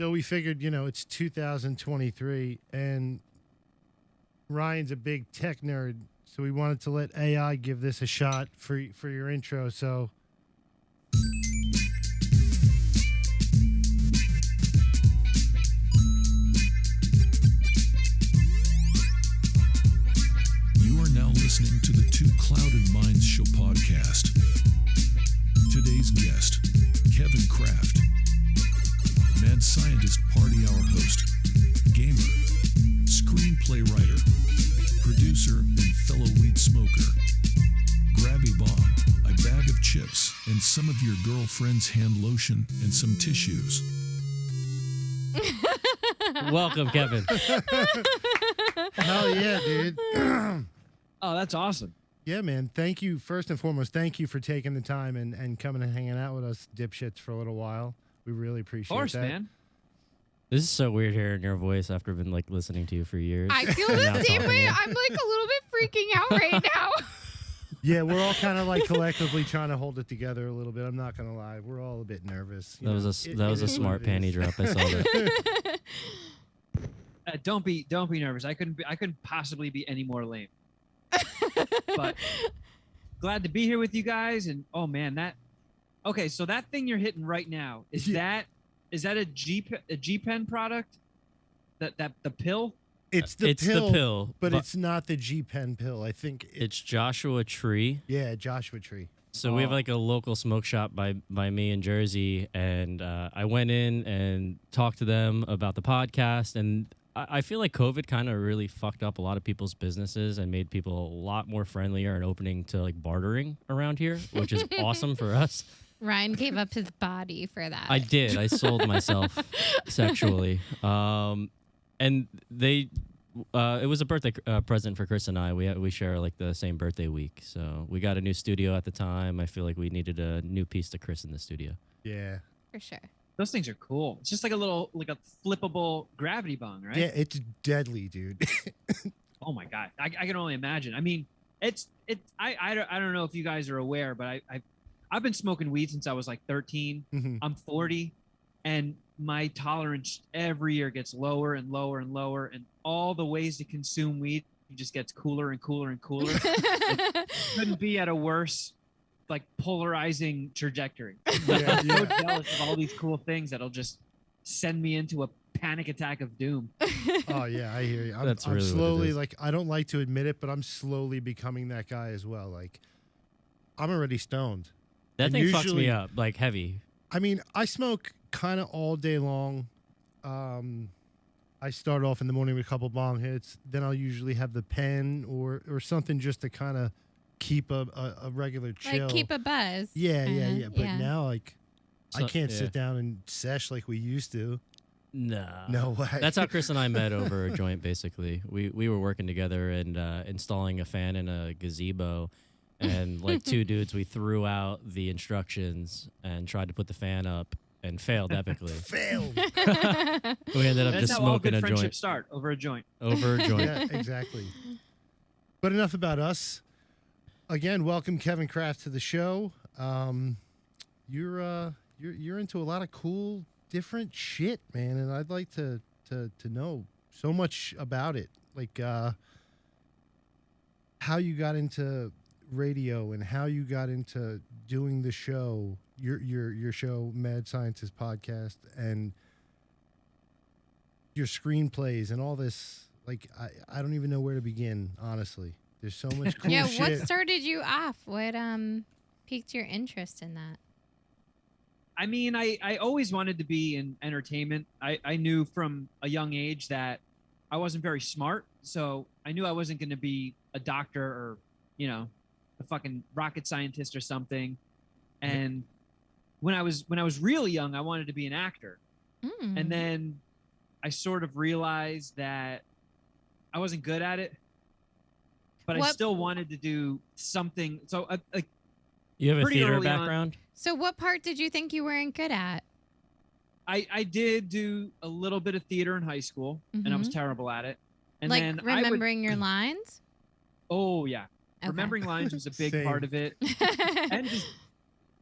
So we figured, it's 2023, and Ryan's a big tech nerd, so we wanted to let AI give this a shot for your intro. So. You are now listening to the Two Clouded Minds Show podcast. Today's guest, Kevin Kraft, mad scientist party hour host, gamer, screenplay writer, producer, and fellow weed smoker. Grabby bomb, a bag of chips, and some of your girlfriend's hand lotion and some tissues. Welcome, Kevin. Hell yeah, dude. Oh, that's awesome. Yeah, man. Thank you. First and foremost, thank you for taking the time and coming and hanging out with us dipshits for a little while. We really appreciate Of course, that. man. This is so weird hearing your voice after I've been listening to you for years. I feel the same way. I'm a little bit freaking out right now. Yeah, we're all kind of collectively trying to hold it together a little bit. I'm not gonna lie, we're all a bit nervous. That was a smart panty drop. I saw that. Don't be nervous. I couldn't possibly be any more lame. But glad to be here with you guys. And oh man, so that thing you're hitting right now is that a G Pen product? That the pill? It's the pill, but it's not the G Pen pill. I think it's Joshua Tree. Yeah, Joshua Tree. So we have a local smoke shop by me in Jersey, and I went in and talked to them about the podcast, and I feel like COVID kind of really fucked up a lot of people's businesses and made people a lot more friendlier and opening to bartering around here, which is awesome for us. Ryan gave up his body for that. I did. I sold myself sexually. And it was a birthday present for Chris and I. We share the same birthday week. So we got a new studio at the time. I feel like we needed a new piece to Chris in the studio. Yeah. For sure. Those things are cool. It's just a flippable gravity bong, right? Yeah, it's deadly, dude. Oh my God. I can only imagine. I mean, I don't know if you guys are aware, but I've been smoking weed since I was 13. Mm-hmm. I'm 40, and my tolerance every year gets lower and lower and lower, and all the ways to consume weed just gets cooler and cooler and cooler. It couldn't be at a worse polarizing trajectory. Yeah, I'm so jealous of all these cool things that'll just send me into a panic attack of doom. Oh yeah, I hear you. I'm That's really slowly what it is. I don't like to admit it, but I'm slowly becoming that guy as well. I'm already stoned. That And thing fucks usually- me up heavy. I mean, I smoke kind of all day long. I start off in the morning with a couple bong hits. Then I'll usually have the pen or something just to kind of keep a regular chill. Keep a buzz. Yeah. But yeah. now, I So- can't yeah. sit down and sesh like we used to. No. No way. That's how Chris and I met over a joint, basically. We were working together and installing a fan in a gazebo. And two dudes, we threw out the instructions and tried to put the fan up and failed epically. Failed. We ended up That's just how all smoking good a friendships joint. start, over a joint. Over a joint. Yeah, exactly. But enough about us. Again, welcome Kevin Kraft to the show. You're into a lot of cool, different shit, man, and I'd like to know so much about it, how you got into radio and how you got into doing the show, your show, Mad Scientist Podcast, and your screenplays and all this. I don't even know where to begin, honestly. There's so much cool Yeah, shit. what started you off? What piqued your interest in that? I mean, I always wanted to be in entertainment. I knew from a young age that I wasn't very smart, so I knew I wasn't going to be a doctor or, a fucking rocket scientist or something. And when I was really young, I wanted to be an actor. And then I sort of realized that I wasn't good at it, but I still wanted to do something. So You have a pretty theater early on. background? So what part did you think you weren't good at? I did do a little bit of theater in high school, and I was terrible at it. And then remembering your lines? Oh yeah, Okay. remembering lines was a big Same. part of it, and just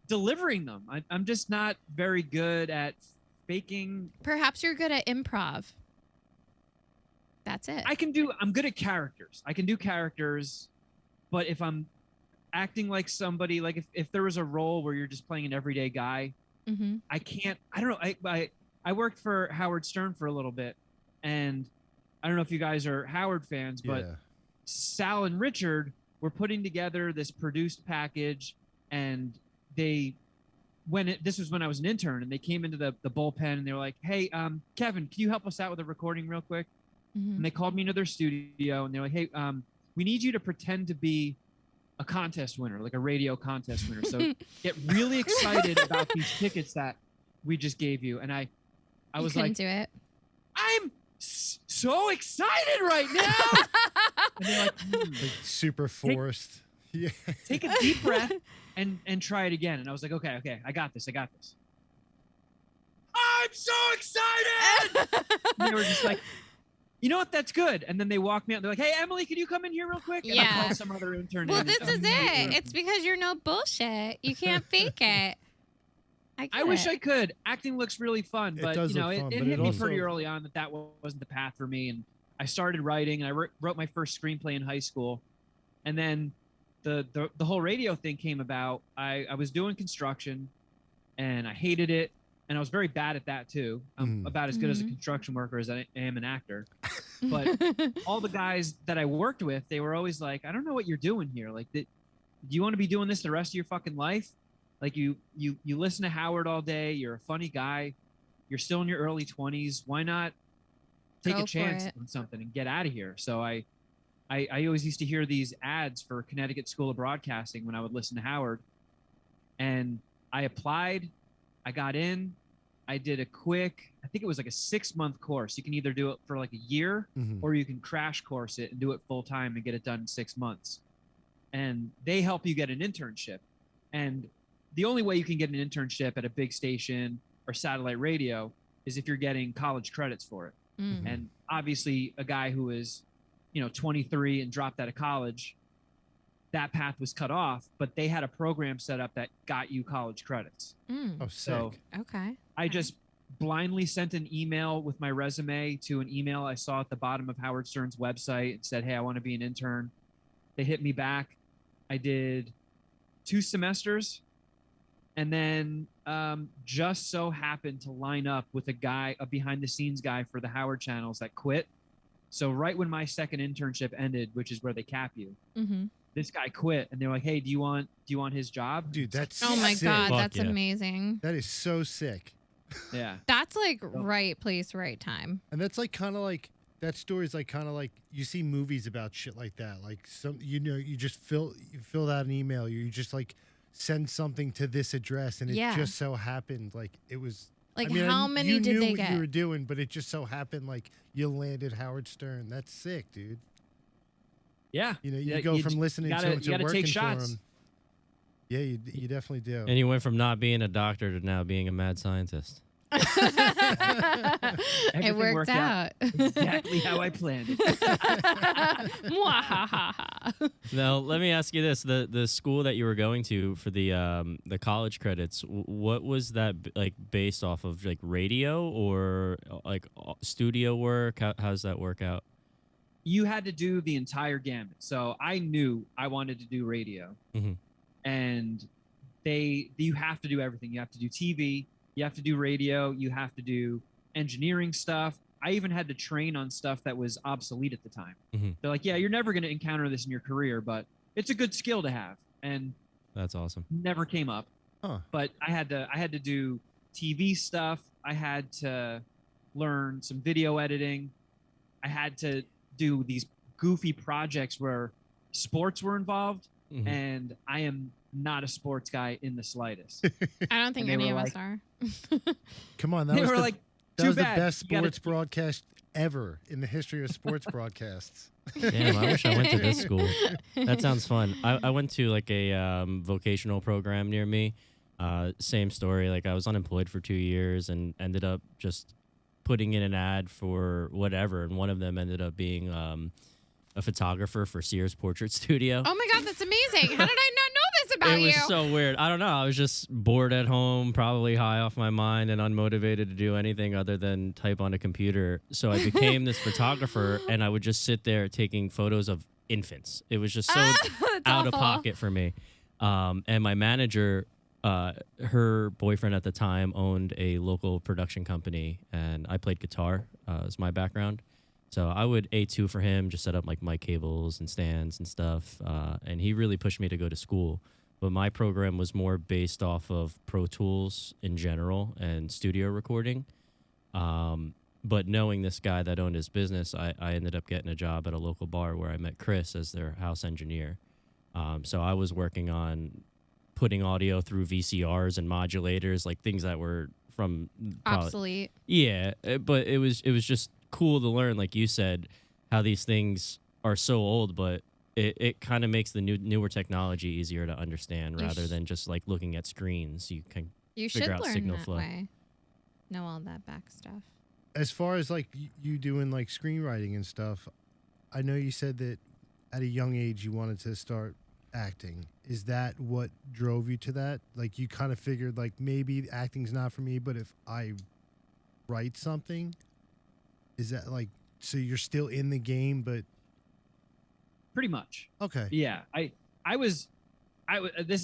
delivering them. I'm just not very good at faking. Perhaps you're good at improv. That's it. I'm good at characters. I can do characters, but if I'm acting like somebody, like if there was a role where you're just playing an everyday guy, Mm-hmm. I can't. I don't know. I worked for Howard Stern for a little bit, and I don't know if you guys are Howard fans, but Yeah. Sal and Richard were putting together this produced package, and this was when I was an intern, and they came into the bullpen and they were like, "Hey, Kevin, can you help us out with a recording real quick?" Mm-hmm. And they called me into their studio and they're like, "Hey, we need you to pretend to be a contest winner, like a radio contest winner. So get really excited about these tickets that we just gave you." And I was couldn't like, do it. "I'm so excited right now." And they're like, Like super forced. Yeah. "Take a deep breath and try it again." And I was like, okay, I got this. I'm so excited. And they were just like, "You know what? That's good." And then they walked me out. They're like, "Hey, Emily, can you come in here real quick?" And I Yeah. called some other intern. Well, in this and- is it. It's because you're no bullshit. You can't fake it. I wish I could. Acting looks really fun, It but does you know, look it fun, it but hit it me also- pretty early on that wasn't the path for me. And I started writing, and I wrote my first screenplay in high school, and then the whole radio thing came about. I was doing construction, and I hated it, and I was very bad at that too. I'm about as good as a Mhm. construction worker as I am an actor. But all the guys that I worked with, they were always like, "I don't know what you're doing here. Like, do you want to be doing this the rest of your fucking life? Like, you listen to Howard all day. You're a funny guy. You're still in your early 20s. Why not take Go a for chance it. on something and get out of here?" So I always used to hear these ads for Connecticut School of Broadcasting when I would listen to Howard, and I applied. I got in. I did a quick, I think it was like a 6-month course. You can either do it for like a year, Mhm. or you can crash course it and do it full time and get it done in 6 months. And they help you get an internship. And the only way you can get an internship at a big station or satellite radio is if you're getting college credits for it. Mm. And obviously, a guy who is, 23 and dropped out of college, that path was cut off, but they had a program set up that got you college credits. Mm. Oh, sick. So Okay. I just blindly sent an email with my resume to an email I saw at the bottom of Howard Stern's website and said, "Hey, I want to be an intern." They hit me back. I did 2 semesters, and then just so happened to line up with a behind the scenes guy for the Howard channels that quit. So right when my second internship ended, which is where they cap you, Mm-hmm. this guy quit, and they're like, "Hey, do you want his job?" Dude, that's Oh my sick. God, Fuck that's yeah. amazing. That is so sick. Yeah. That's like right place, right time. And that's like kind of like that story is like kind of like you see movies about shit like that. Like you just fill out an email, you just like send something to this address, and it Yeah. just so happened like it was. Like I mean, how you many knew did they what get? you were doing, but it just so happened like you landed Howard Stern. That's sick, dude. Yeah. You know, you Yeah, go you from j- listening gotta- to him you to gotta working take for shots. him. Yeah, you definitely do. And you went from not being a doctor to now being a mad scientist. It Everything worked worked out. Exactly how I planned it. Mwahaha. Now, let me ask you this: the school that you were going to for the college credits, what was that like based off of, like radio or like studio work? How's that work out? You had to do the entire gamut. So I knew I wanted to do radio, Mhm. and you have to do everything. You have to do TV, you have to do radio, you have to do engineering stuff. I even had to train on stuff that was obsolete at the time. Mhm. They're like, "Yeah, you're never going to encounter this in your career, but it's a good skill to have," and That's awesome. never came up. Huh. But I had to do TV stuff. I had to learn some video editing. I had to do these goofy projects where sports were involved, Mhm. and I am not a sports guy in the slightest. I don't think And they any of were us are. Come on, that They was were the, like, that "Too was the bad. best You gotta- sports broadcast ever in the history of sports broadcasts. Damn, I wish I went to this school. That sounds fun. I went to like a vocational program near me. Same story. Like I was unemployed for 2 years and ended up just putting in an ad for whatever, and one of them ended up being a photographer for Sears Portrait Studio. Oh my God, that's amazing. How did I not know this about It was you. so weird. I don't know. I was just bored at home, probably high off my mind and unmotivated to do anything other than type on a computer. So I became this photographer, and I would just sit there taking photos of infants. It was just so That's out of awful. pocket for me. And my manager, her boyfriend at the time owned a local production company, and I played guitar as my background. So I would A2 for him, just set up like mic cables and stands and stuff. And he really pushed me to go to school. But my program was more based off of Pro Tools in general and studio recording. But knowing this guy that owned his business, I ended up getting a job at a local bar where I met Chris as their house engineer. So I was working on putting audio through VCRs and modulators, like things that were from probably, Obsolete. yeah, but it was just cool to learn, like you said, how these things are so old, but it kind of makes the newer technology easier to understand You rather than just like looking at screens. You can You figure should out learn signal that flow. way. Know all that back stuff. As far as like you doing like screenwriting and stuff, I know you said that at a young age you wanted to start acting. Is that what drove you to that? Like you kind of figured like maybe acting's not for me, but if I write something, is that like so you're still in the game, but Pretty much. okay. Yeah.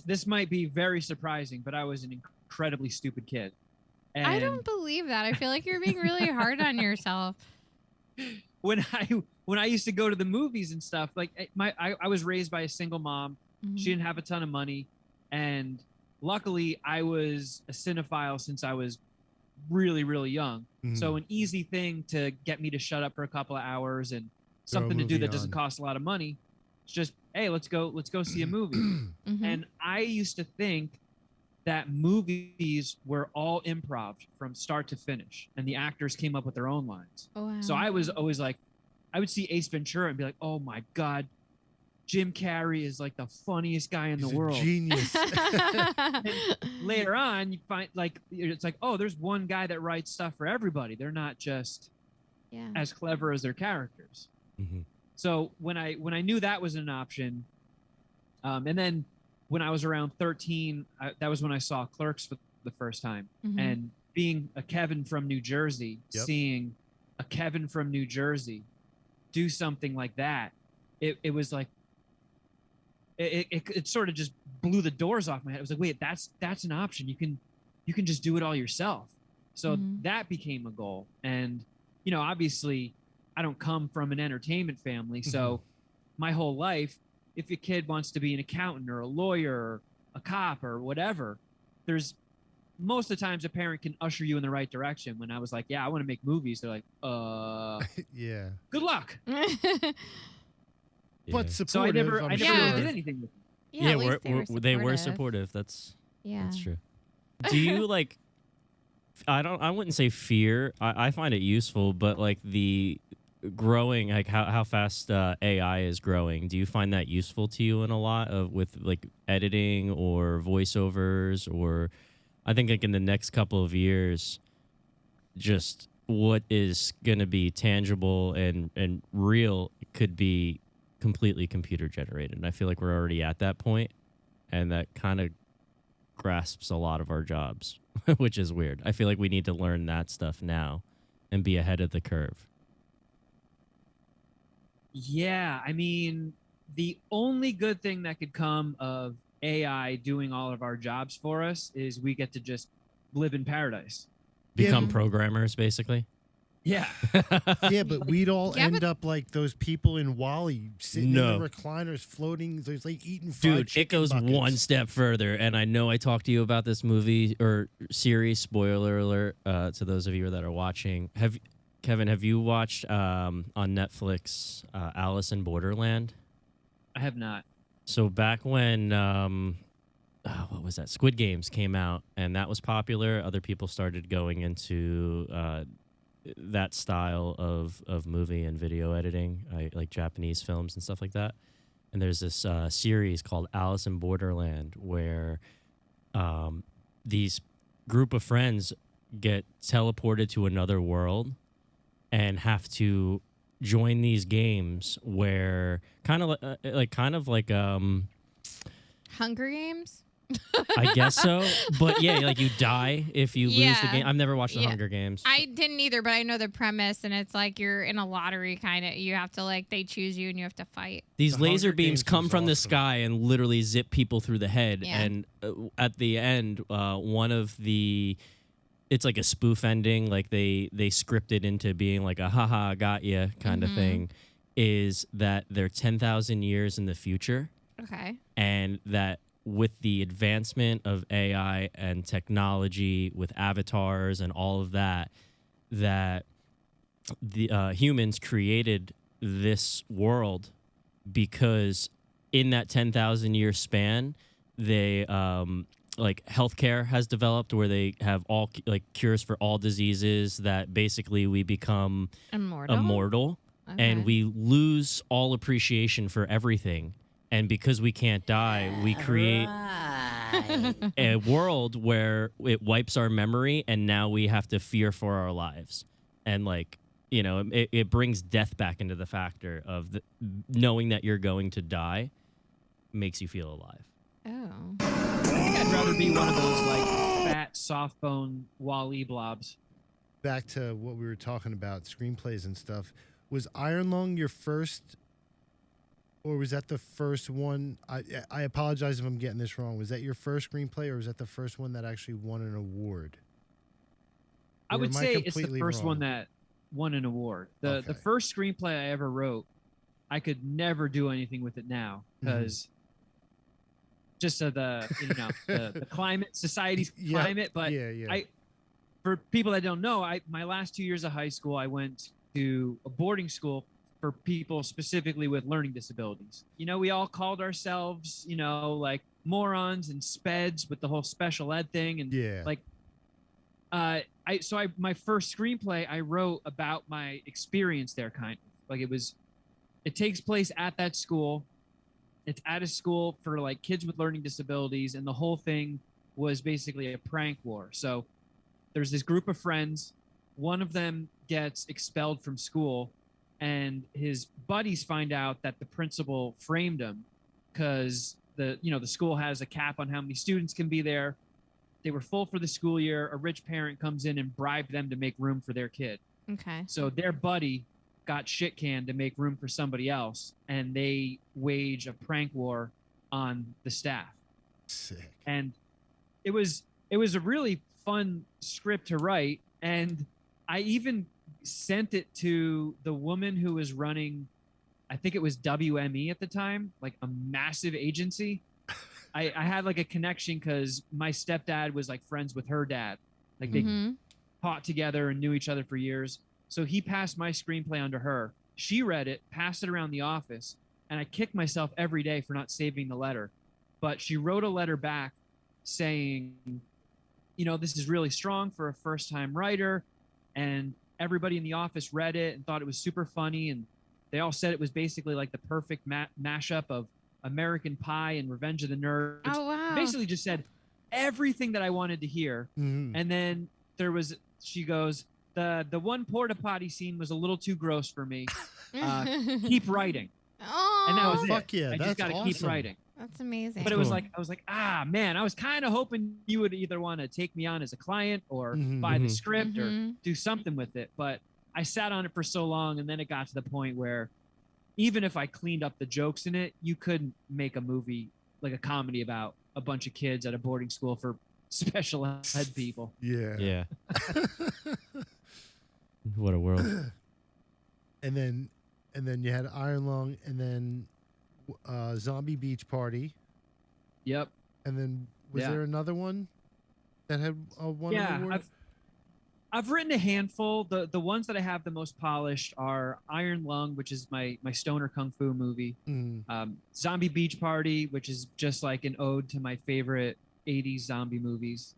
This might be very surprising, but I was an incredibly stupid kid. And I don't believe that. I feel like you're being really hard on yourself. when I used to go to the movies and stuff, like I was raised by a single mom. Mhm. She didn't have a ton of money, and luckily I was a cinephile since I was really, really young. Mhm. So an easy thing to get me to shut up for a couple of hours and Throw a something to do movie that doesn't on. cost a lot of money. It's just, hey, let's go see a movie. Mhm. And I used to think that movies were all improv from start to finish, and the actors came up with their own lines. Wow. So I was always like, I would see Ace Ventura and be like, oh my God, Jim Carrey is like the funniest guy in He's the a world. genius. Later on, you find like, it's like, oh, there's one guy that writes stuff for everybody. They're not just Yeah. as clever as their characters. Mm-hmm. So when I knew that was an option, and then when I was around 13, that was when I saw Clerks for the first time. Mhm. And being a Kevin from New Jersey, Yep. seeing a Kevin from New Jersey do something like that, it was like it sort of just blew the doors off my head. It was like, wait, that's an option. You can just do it all yourself. So Mhm. that became a goal. And obviously, I don't come from an entertainment family, so my whole life, if a kid wants to be an accountant or a lawyer or a cop or whatever, there's most of the times a parent can usher you in the right direction. When I was like, yeah, I want to make movies, they're like, Yeah. good luck. But So I supportive, never I'm I never sure. Yeah. did anything with it. Yeah, at least they were supportive. That's Yeah. true. Do you like? I wouldn't say fear. I find it useful, but like the growing, like how fast AI is growing. Do you find that useful to you in a lot of with like editing or voiceovers, or I think like in the next couple of years, just what is going to be tangible and real could be completely computer generated. And I feel like we're already at that point, and that kind of grasps a lot of our jobs, which is weird. I feel like we need to learn that stuff now and be ahead of the curve. Yeah, I mean, the only good thing that could come of AI doing all of our jobs for us is we get to just live in paradise. Become Yeah. programmers, basically. Yeah. Yeah, but we'd all Yeah, end but- up like those people in Wall-E sitting No. in the recliners, floating. There's like eating fried Dude, it chicken goes buckets. one step further, and I know I talked to you about this movie or series. Spoiler alert to those of you that are watching. Kevin, have you watched on Netflix Alice in Borderland? I have not. So back when what was that? Squid Games came out, and that was popular. Other people started going into that style of movie and video editing, like Japanese films and stuff like that. And there's this series called Alice in Borderland where these group of friends get teleported to another world and have to join these games where kind of like Hunger Games? I guess so. But yeah, like you die if you lose the Yeah. game. I've never watched the Yeah. Hunger Games. I didn't either, but I know the premise, and it's like you're in a lottery kind of. You have to like they choose you, and you have to fight. These The laser Hunger beams Games come was from the awesome. sky and literally zip people through the head. Yeah. And at the end, one of the, it's like a spoof ending, like they scripted into being like a haha got ya kind of thing, is that they're 10,000 years in the future, Okay. and that with the advancement of AI and technology, with avatars and all of that, that the humans created this world because in that 10,000 year span, they like healthcare has developed where they have all like cures for all diseases, that basically we become immortal and Okay. we lose all appreciation for everything. And because we can't die, we create a world where it wipes our memory, and now we have to fear for our lives. And like, you know, it brings death back into the factor of knowing that you're going to die makes you feel alive. Oh. I think I'd rather be one of those like fat, soft bone Wall-E blobs. Back to what we were talking about, screenplays and stuff. Was Iron Lung your first, or was that the first one? I apologize if I'm getting this wrong. Was that your first screenplay, or was that the first one that actually won an award? I Or would am I say it's the completely first one wrong? that won an award. The Okay. first screenplay I ever wrote, I could never do anything with it now because just of the the climate, society's Yeah, climate. But yeah. for people that don't know, my last 2 years of high school, I went to a boarding school for people specifically with learning disabilities. You know, we all called ourselves, like morons and speds with the whole special ed thing. And Yeah. like, my first screenplay I wrote about my experience there, kind of like it takes place at that school. It's at a school for like kids with learning disabilities. And the whole thing was basically a prank war. So there's this group of friends. One of them gets expelled from school, and his buddies find out that the principal framed him because the school has a cap on how many students can be there. They were full for the school year. A rich parent comes in and bribed them to make room for their kid. Okay. So their buddy got shit canned to make room for somebody else, and they wage a prank war on the staff. Sick. And it was a really fun script to write, and I even sent it to the woman who was running, I think it was WME at the time, like a massive agency. I had like a connection because my stepdad was like friends with her dad. Like they taught together and knew each other for years. So he passed my screenplay on to her. She read it, passed it around the office, and I kicked myself every day for not saving the letter. But she wrote a letter back saying, this is really strong for a first-time writer. And everybody in the office read it and thought it was super funny. And they all said it was basically like the perfect mashup of American Pie and Revenge of the Nerds. Oh wow. Basically just said everything that I wanted to hear. Mhm. And then she goes, the one porta potty scene was a little too gross for me. Keep writing. Oh. And that was Fuck it. yeah, I that's just got to keep awesome. writing. That's amazing. But it was Cool. like, I was like, man, I was kind of hoping you would either want to take me on as a client or Mhm. buy the Mhm. script or Mhm. do something with it. But I sat on it for so long, and then it got to the point where even if I cleaned up the jokes in it, you couldn't make a movie, like a comedy about a bunch of kids at a boarding school for special ed people. Yeah. Yeah. What a world. And then you had Iron Lung, and then Zombie Beach Party, Yep. and then was Yeah. there another one that had won an Yeah, award? I've written a handful. The ones that I have the most polished are Iron Lung, which is my stoner kung fu movie. Mm. Zombie Beach Party, which is just like an ode to my favorite 80s zombie movies.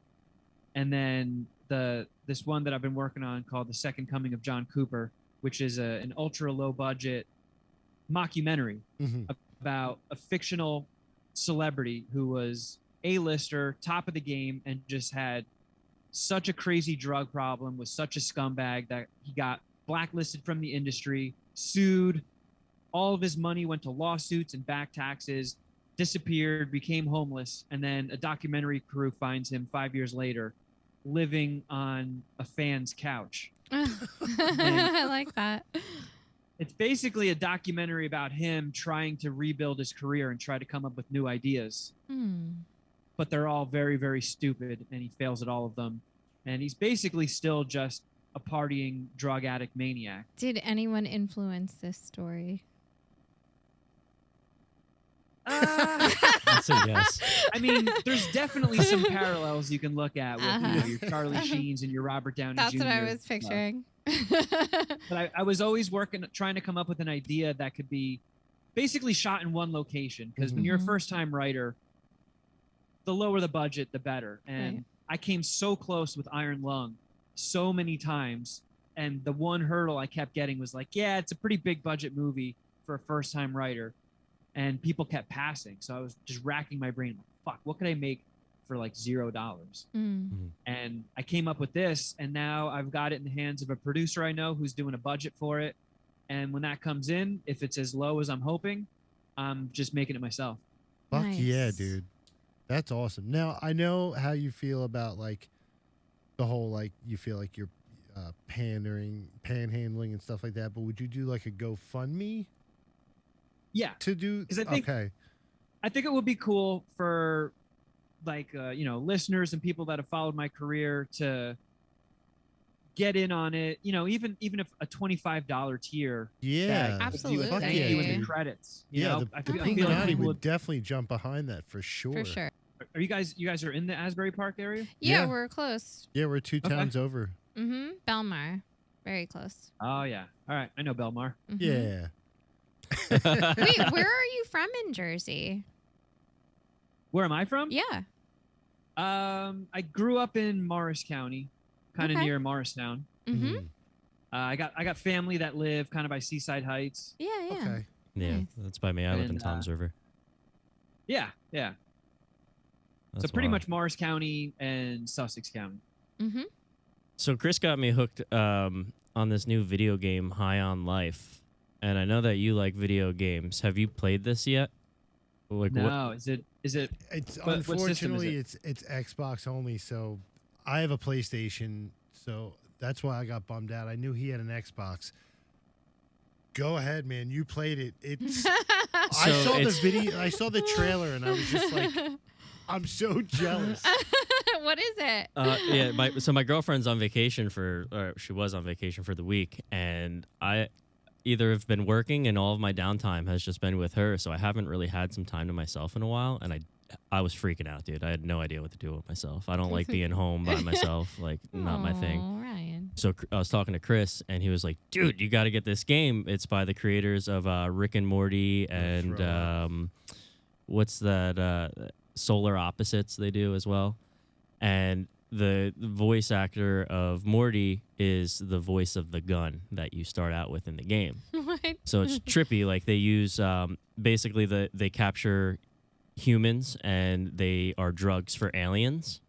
And then this one that I've been working on called The Second Coming of John Cooper, which is an ultra low budget mockumentary Mhm. about a fictional celebrity who was A-lister, top of the game, and just had such a crazy drug problem, was such a scumbag that he got blacklisted from the industry, sued. All of his money went to lawsuits and back taxes. disappeared, became homeless, and then a documentary crew finds him 5 years later living on a fan's couch. I like that. It's basically a documentary about him trying to rebuild his career and try to come up with new ideas. But they're all very, very stupid, and he fails at all of them. And he's basically still just a partying drug addict maniac. Did anyone influence this story? That's a yes. I mean, there's definitely some parallels you can look at with your Charlie Sheens and your Robert Downey That's Jr. what I was picturing. But I was always trying to come up with an idea that could be basically shot in one location. Because when you're a first-time writer, the lower the budget, the better. And Right. I came so close with Iron Lung so many times. And the one hurdle I kept getting was like, yeah, it's a pretty big budget movie for a first-time writer. And people kept passing. So I was just racking my brain. Fuck, what could I make for like $0? And I came up with this, and now I've got it in the hands of a producer I know who's doing a budget for it. And when that comes in, if it's as low as I'm hoping, I'm just making it myself. Fuck yeah, Nice. dude. That's awesome. Now, I know how you feel about like the whole, like, you feel like you're panhandling and stuff like that, but would you do like a GoFundMe Yeah. to do? 'Cause I think- okay. I think it would be cool for like listeners and people that have followed my career to get in on it. Even if a $25 tier. Yeah. that would do a Absolutely. thank you in dude. the credits. Yeah, I the feel my like God. Illuminati people would definitely jump behind that for sure. For sure. Are you guys are in the Asbury Park area? Yeah, Yeah. we're close. Yeah, we're 2 Okay. towns over. Belmar. Very close. Oh yeah. All right. I know Belmar. Mhm. Yeah. Wait, where are you from in Jersey? Where am I from? Yeah. I grew up in Morris County, kind of Okay. near Morristown. Mm-hmm. I got family that live kind of by Seaside Heights. Yeah, yeah. Okay. Yeah, Nice. that's by me. I live in And, Tom's River. Yeah. That's So pretty wild. much Morris County and Sussex County. Mm-hmm. So Chris got me hooked on this new video game, High on Life, and I know that you like video games. Have you played this yet? Like what? No, is it? It's What system is unfortunately it? it's Xbox only, so I have a PlayStation, so that's why I got bummed out. I knew he had an Xbox. Go ahead, man. You played it. It's I So saw the it's- video, I saw the trailer, and I was just like, I'm so jealous. What is it? Yeah, my girlfriend's on vacation or she was on vacation for the week, and I either have been working and all of my downtime has just been with her, so I haven't really had some time to myself in a while, and I was freaking out, dude. I had no idea what to do with myself. I don't like being home by myself, like not my thing. Aw, Ryan. So I was talking to Chris, and he was like, "Dude, you got to get this game. It's by the creators of Rick and Morty and throw up. what's that? Solar Opposites they do as well." And the voice actor of Morty is the voice of the gun that you start out with in the game. What? So it's trippy. Like they use basically they capture humans and they are drugs for aliens.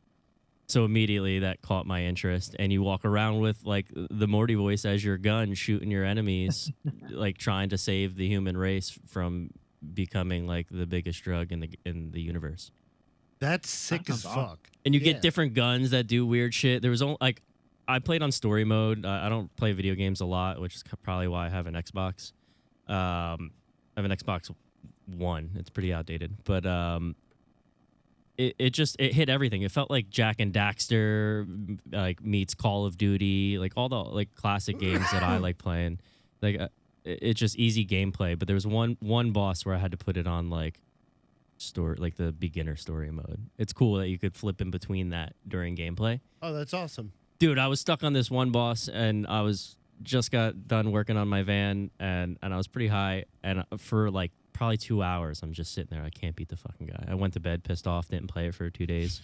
So immediately that caught my interest, and you walk around with like the Morty voice as your gun, shooting your enemies, like trying to save the human race from becoming like the biggest drug in the universe. That's sick That as sounds awesome. fuck. And you Yeah. get different guns that do weird shit. There was only like I played on story mode. I don't play video games a lot, which is probably why I have an Xbox. I have an Xbox One. It's pretty outdated, but it hit everything. It felt like Jack and Daxter like meets Call of Duty, like all the like classic games that I like playing. Like it's just easy gameplay. But there was one boss where I had to put it on like the beginner story mode. It's cool that you could flip in between that during gameplay. Oh, that's awesome. Dude, I was stuck on this one boss, and I was just got done working on my van, and I was pretty high, and for like probably 2 hours, I'm just sitting there. I can't beat the fucking guy. I went to bed pissed off, didn't play it for 2 days,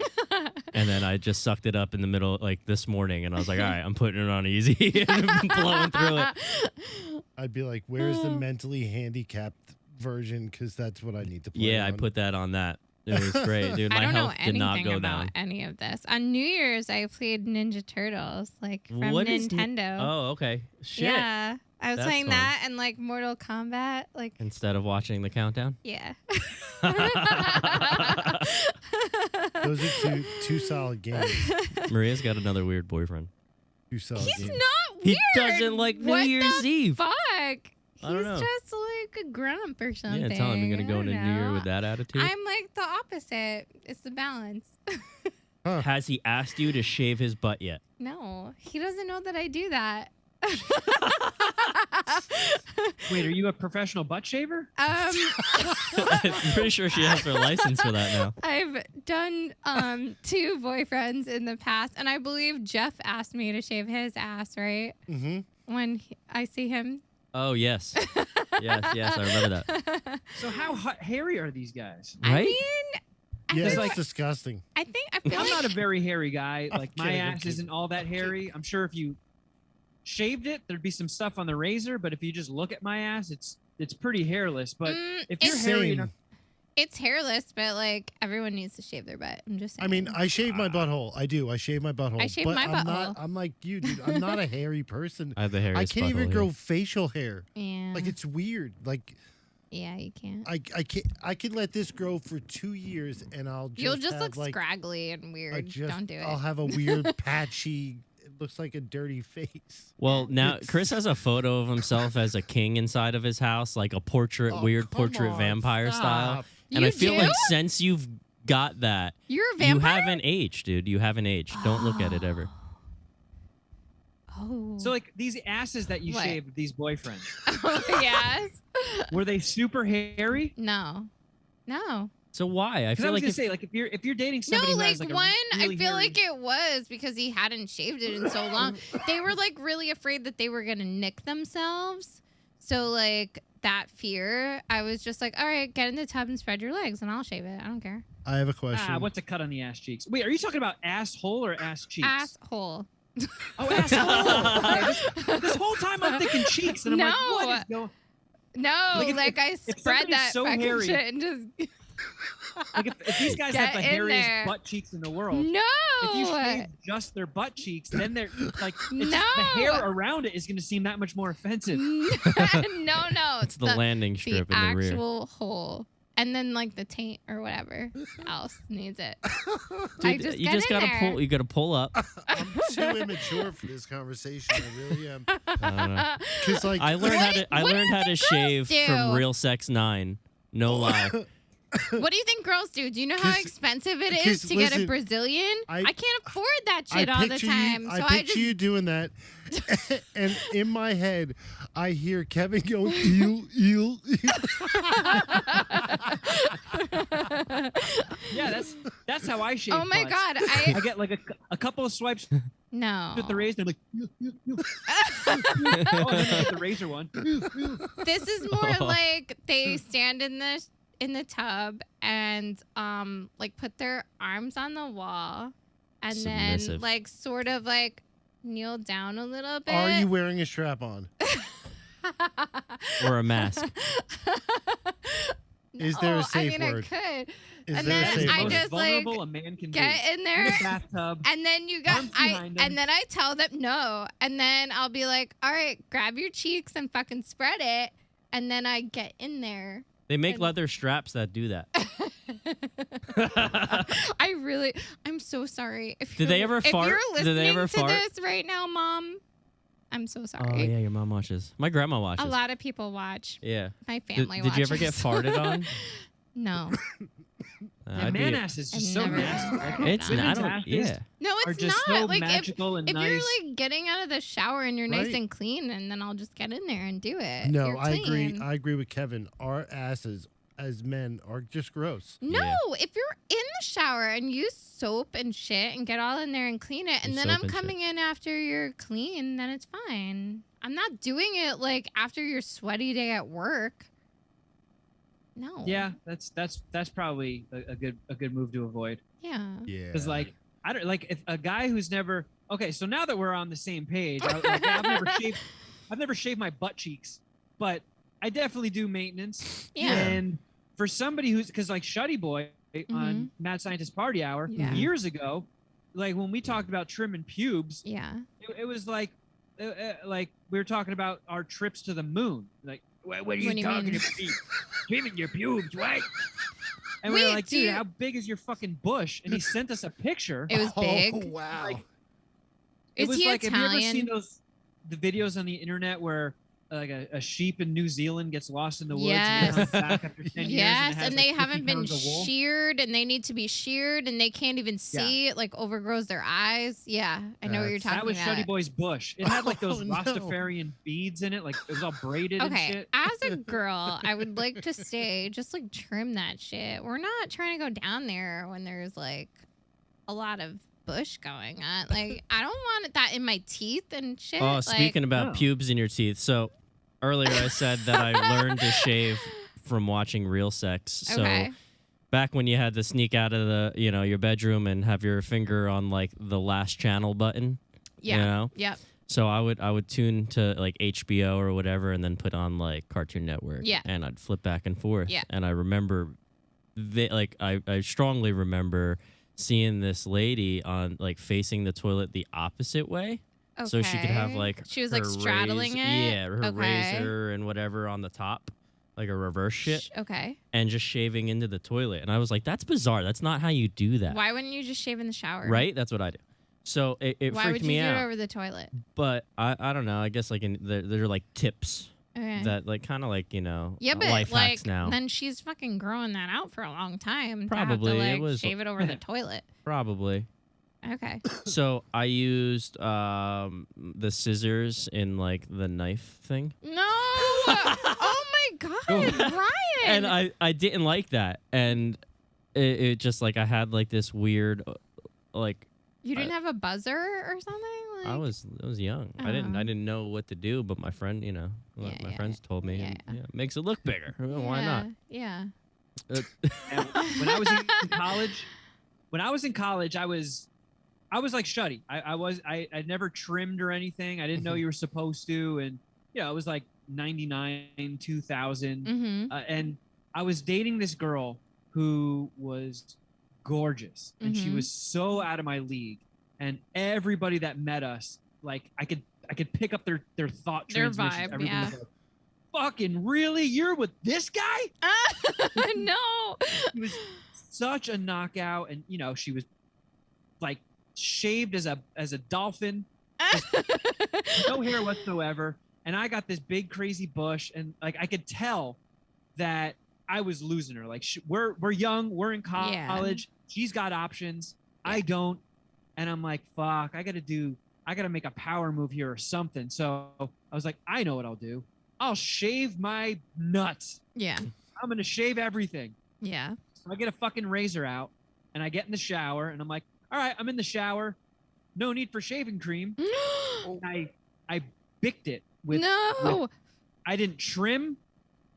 and then I just sucked it up in the middle, like this morning, and I was like, all right, I'm putting it on easy and blowing through it. I'd be like, where's the mentally handicapped version? Because that's what I need to play. Yeah, I on. put that on that. It was great, dude. I My don't know health did not anything go about down. any of this. On New Year's, I played Ninja Turtles, like from What is Nintendo. Oh, okay. Shit. Yeah, I was That's playing fun. that and like Mortal Kombat. Like, Instead of watching the countdown. yeah. Those are two solid games. Maria's got another weird boyfriend. Two solid He's games. not weird. He doesn't like New What Year's the Eve. Fuck. I don't He's know. just like a grump or something. Yeah, tell him you're gonna go I into don't New Year know. with that attitude. I'm like the opposite. It's the balance. Has he asked you to shave his butt yet? No, he doesn't know that I do that. Wait, are you a professional butt shaver? I'm pretty sure she has her license for that now. I've done 2 boyfriends in the past, and I believe Jeff asked me to shave his ass, right? Mm-hmm. When I see him. Oh yes, yes, I remember that. So how hairy are these guys? I Right? mean, I Yeah, feel it's like, disgusting. I feel I'm like not a very hairy guy. I'm Like my kidding, I'm ass kidding. isn't all that hairy. I'm sure if you shaved it, there'd be some stuff on the razor. But if you just look at my ass, it's pretty hairless. But if you're it's, hairy Same. enough, it's hairless, but like everyone needs to shave their butt. I'm just saying. I mean, I shave my butthole. I do. I shave my butthole. I shave but my I'm butthole. not. I'm like you, dude. I'm not a hairy person. I have the hairiest I can't even butthole grow here. facial hair. yeah. Like it's weird. Like yeah, you can't. I can't. I can let this grow for 2 years, and I'll just You'll just have, look like, scraggly and I weird. just, Don't do it. I'll have a weird patchy. It looks like a dirty face. Well, now It's- Chris has a photo of himself as a king inside of his house, like a portrait, Oh, weird come portrait on, vampire style. stop. And You I feel do? like since you've got that, You're a vampire. you haven't aged, dude. You haven't aged. Don't look at it ever. Oh. so like these asses that you What? shaved with these boyfriends, oh yes. were they super hairy? No. No. So why? I Because I feel was like gonna if, say, like if you're dating No, somebody who like has like one, a really I feel hairy, like it was because he hadn't shaved it in so long. They were like really afraid that they were gonna nick themselves. So like that fear, I was just like, all right, get in the tub and spread your legs, and I'll shave it. I don't care. I have a question. what's a cut on the ass cheeks? Wait, are you talking about asshole or ass cheeks? Asshole. Oh, asshole. Okay, this whole time I'm thinking cheeks, and I'm like, No. what is going? No, Like, like, if- I if spread somebody's that so fucking hairy- shit and just Like if these guys Get have the in hairiest there. butt cheeks in the world. no. If you shave just their butt cheeks, then they're like it's just the No. hair around it is going to seem that much more offensive. no, it's the landing strip in the rear. actual hole, and then like the taint or whatever else needs it. Dude, I just you get just in gotta there. pull. You gotta pull up. I'm too immature for this conversation. I really am. I don't know. Because like I learned how to. I what do learned you how to think girls shave from do? Real Sex 9. No lie. What do you think girls do? Do you know how 'Cause- expensive it is 'cause to get a listen, Brazilian? I- I can't afford that shit I all the picture time. You, So I I picture just you doing that, and in my head, I hear Kevin going, eel, eel, eel. Yeah, that's how I shave. Oh my butts. god, I get like a couple of swipes no. with the razor. And I'm like, "Ew, ew, ew." Oh, and then I get the razor one. This is more like they stand in the tub and like put their arms on the wall and then Submissive. like sort of like kneel down a little bit. Are you wearing a strap on? Or a mask. Is there a No, safe I mean, word? I could. Is And there a then safe I word? just, like, vulnerable a man can Get be. in In there. the bathtub. And then you got Arms behind him. and then I tell them no. And then I'll be like, all right, grab your cheeks and fucking spread it. And then I get in there. They make And- leather straps that do that. I'm so sorry. If Did they you're- ever if fart? you're Did listening they ever to fart? this right now, Mom, I'm so Oh sorry. yeah, your mom watches. My grandma watches. A lot of people watch. Yeah. My Did, family did you ever get watches. farted on? No. Yeah, I'd man be- ass is I've just so never- nasty. Like, It's women's not. I don't. asses Yeah. No, are it's just not. so Like magical and if nice. you're like getting out of the shower and you're nice Right. and clean, and then I'll just get in there and do it. No, You're I agree. clean. I agree with Kevin. Our asses as men are just gross. No, Yeah. if you're in the shower and use soap and shit and get all in there and clean it, and Use then soap I'm and coming in after you're clean, then it's fine. I'm not doing it like after your sweaty day at work. No. Yeah, that's probably a good move to avoid. Yeah. Yeah. Because like I don't like if a guy who's never okay. So now that we're on the same page, I've never shaved my butt cheeks, but I definitely do maintenance. Yeah. And for somebody who's because like Shuddy Boy, on Mad Scientist Party Hour Yeah. years ago, like when we talked about trimming pubes, Yeah. it was like we were talking about our trips to the moon. Like, what are What you do you talking mean? about? Trimming your pubes, what? And we Wait, were like, do dude, you- how big is your fucking bush? And he sent us a picture. It was big. Oh, wow. Like, Is it was he like, have you ever seen Italian? the videos on the internet where like a sheep in New Zealand gets lost in the woods Yes. and comes back after 10 years Yes, and, it has, and like, they 50 haven't been pounds of wool? sheared, and they need to be sheared, and they can't even see it, like overgrows their eyes. Yeah, I know what you're That's- talking That was about. Shuddy Boy's bush. It had like those Oh, no. Rastafarian beads in it, like it was all braided and Okay, shit. as a girl, I would like to say just like trim that shit. We're not trying to go down there when there's like a lot of bush going on. Like, I don't want that in my teeth and shit. Oh, like, speaking about Oh. pubes in your teeth. So earlier I said that I learned to shave from watching Real Sex. So Okay. back when you had to sneak out of the, your bedroom and have your finger on like the last channel button. Yeah. You know? Yep. So I would tune to like HBO or whatever and then put on like Cartoon Network. Yeah. And I'd flip back and forth. Yeah. And I remember I strongly remember seeing this lady on like facing the toilet the opposite way. Okay. So she could have like she was like her straddling it. Yeah, her Okay. razor and whatever on the top, like a reverse shit, Okay. and just shaving into the toilet. And I was like, that's bizarre. That's not how you do that. Why wouldn't you just shave in the shower? Right? That's what I do. So it Why freaked would me you do out. it over the toilet? But I don't know. I guess like there are like tips Okay. that like kind of like Yeah, but life like hacks now. then she's fucking growing that out for a long time. Probably, to it have to, like, was- shave it over the toilet. Probably. Okay. So I used the scissors in like the knife thing. No. Oh my God, Ryan. And I didn't like that, and it just like I had like this weird like you didn't have a buzzer or something? Like, I was young. I didn't know what to do, but my friend, my friends told me, yeah, and, yeah. it makes it look bigger. Why not? Yeah. And when I was in college, I was like Shuddy. I never trimmed or anything. I didn't know you were supposed to, and it was like 99, 2000, Mm-hmm. and I was dating this girl who was gorgeous, and she Mhm. was so out of my league. And everybody that met us, like I could pick up their thought Their transmissions. vibe, Everyone yeah. was like, fucking really? You're with this guy? No. He was such a knockout, and she was like shaved as a dolphin, no hair whatsoever, and I got this big crazy bush, and like I could tell that I was losing her. Like we're young, we're in college, she's got options, I don't, and I'm like, fuck, I gotta make a power move here or something. So I was like, I know what I'll do. I'll shave my nuts. Yeah. I'm gonna shave everything. Yeah. So I get a fucking razor out, and I get in the shower, and I'm like, all right, I'm in the shower. No need for shaving cream. And I bicked it with. No. I didn't trim.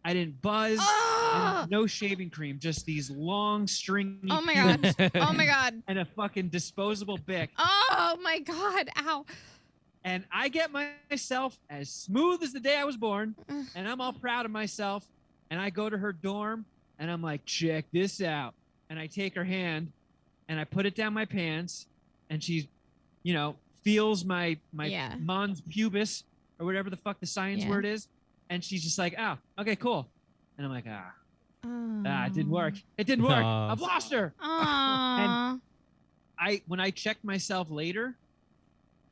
I didn't buzz. Oh. And no shaving cream. Just these long, stringy. Oh my pubes God. Oh my God. And a fucking disposable bick. Oh my God. Ow. And I get myself as smooth as the day I was born, Ugh. and I'm all proud of myself. And I go to her dorm, and I'm like, check this out. And I take her hand, and I put it down my pants, and she, feels my Yeah. mons pubis or whatever the fuck the science Yeah. word is, and she's just like, oh, okay, cool. And I'm like, it didn't work. It didn't work. Aw. I've lost her. Aw. When I checked myself later,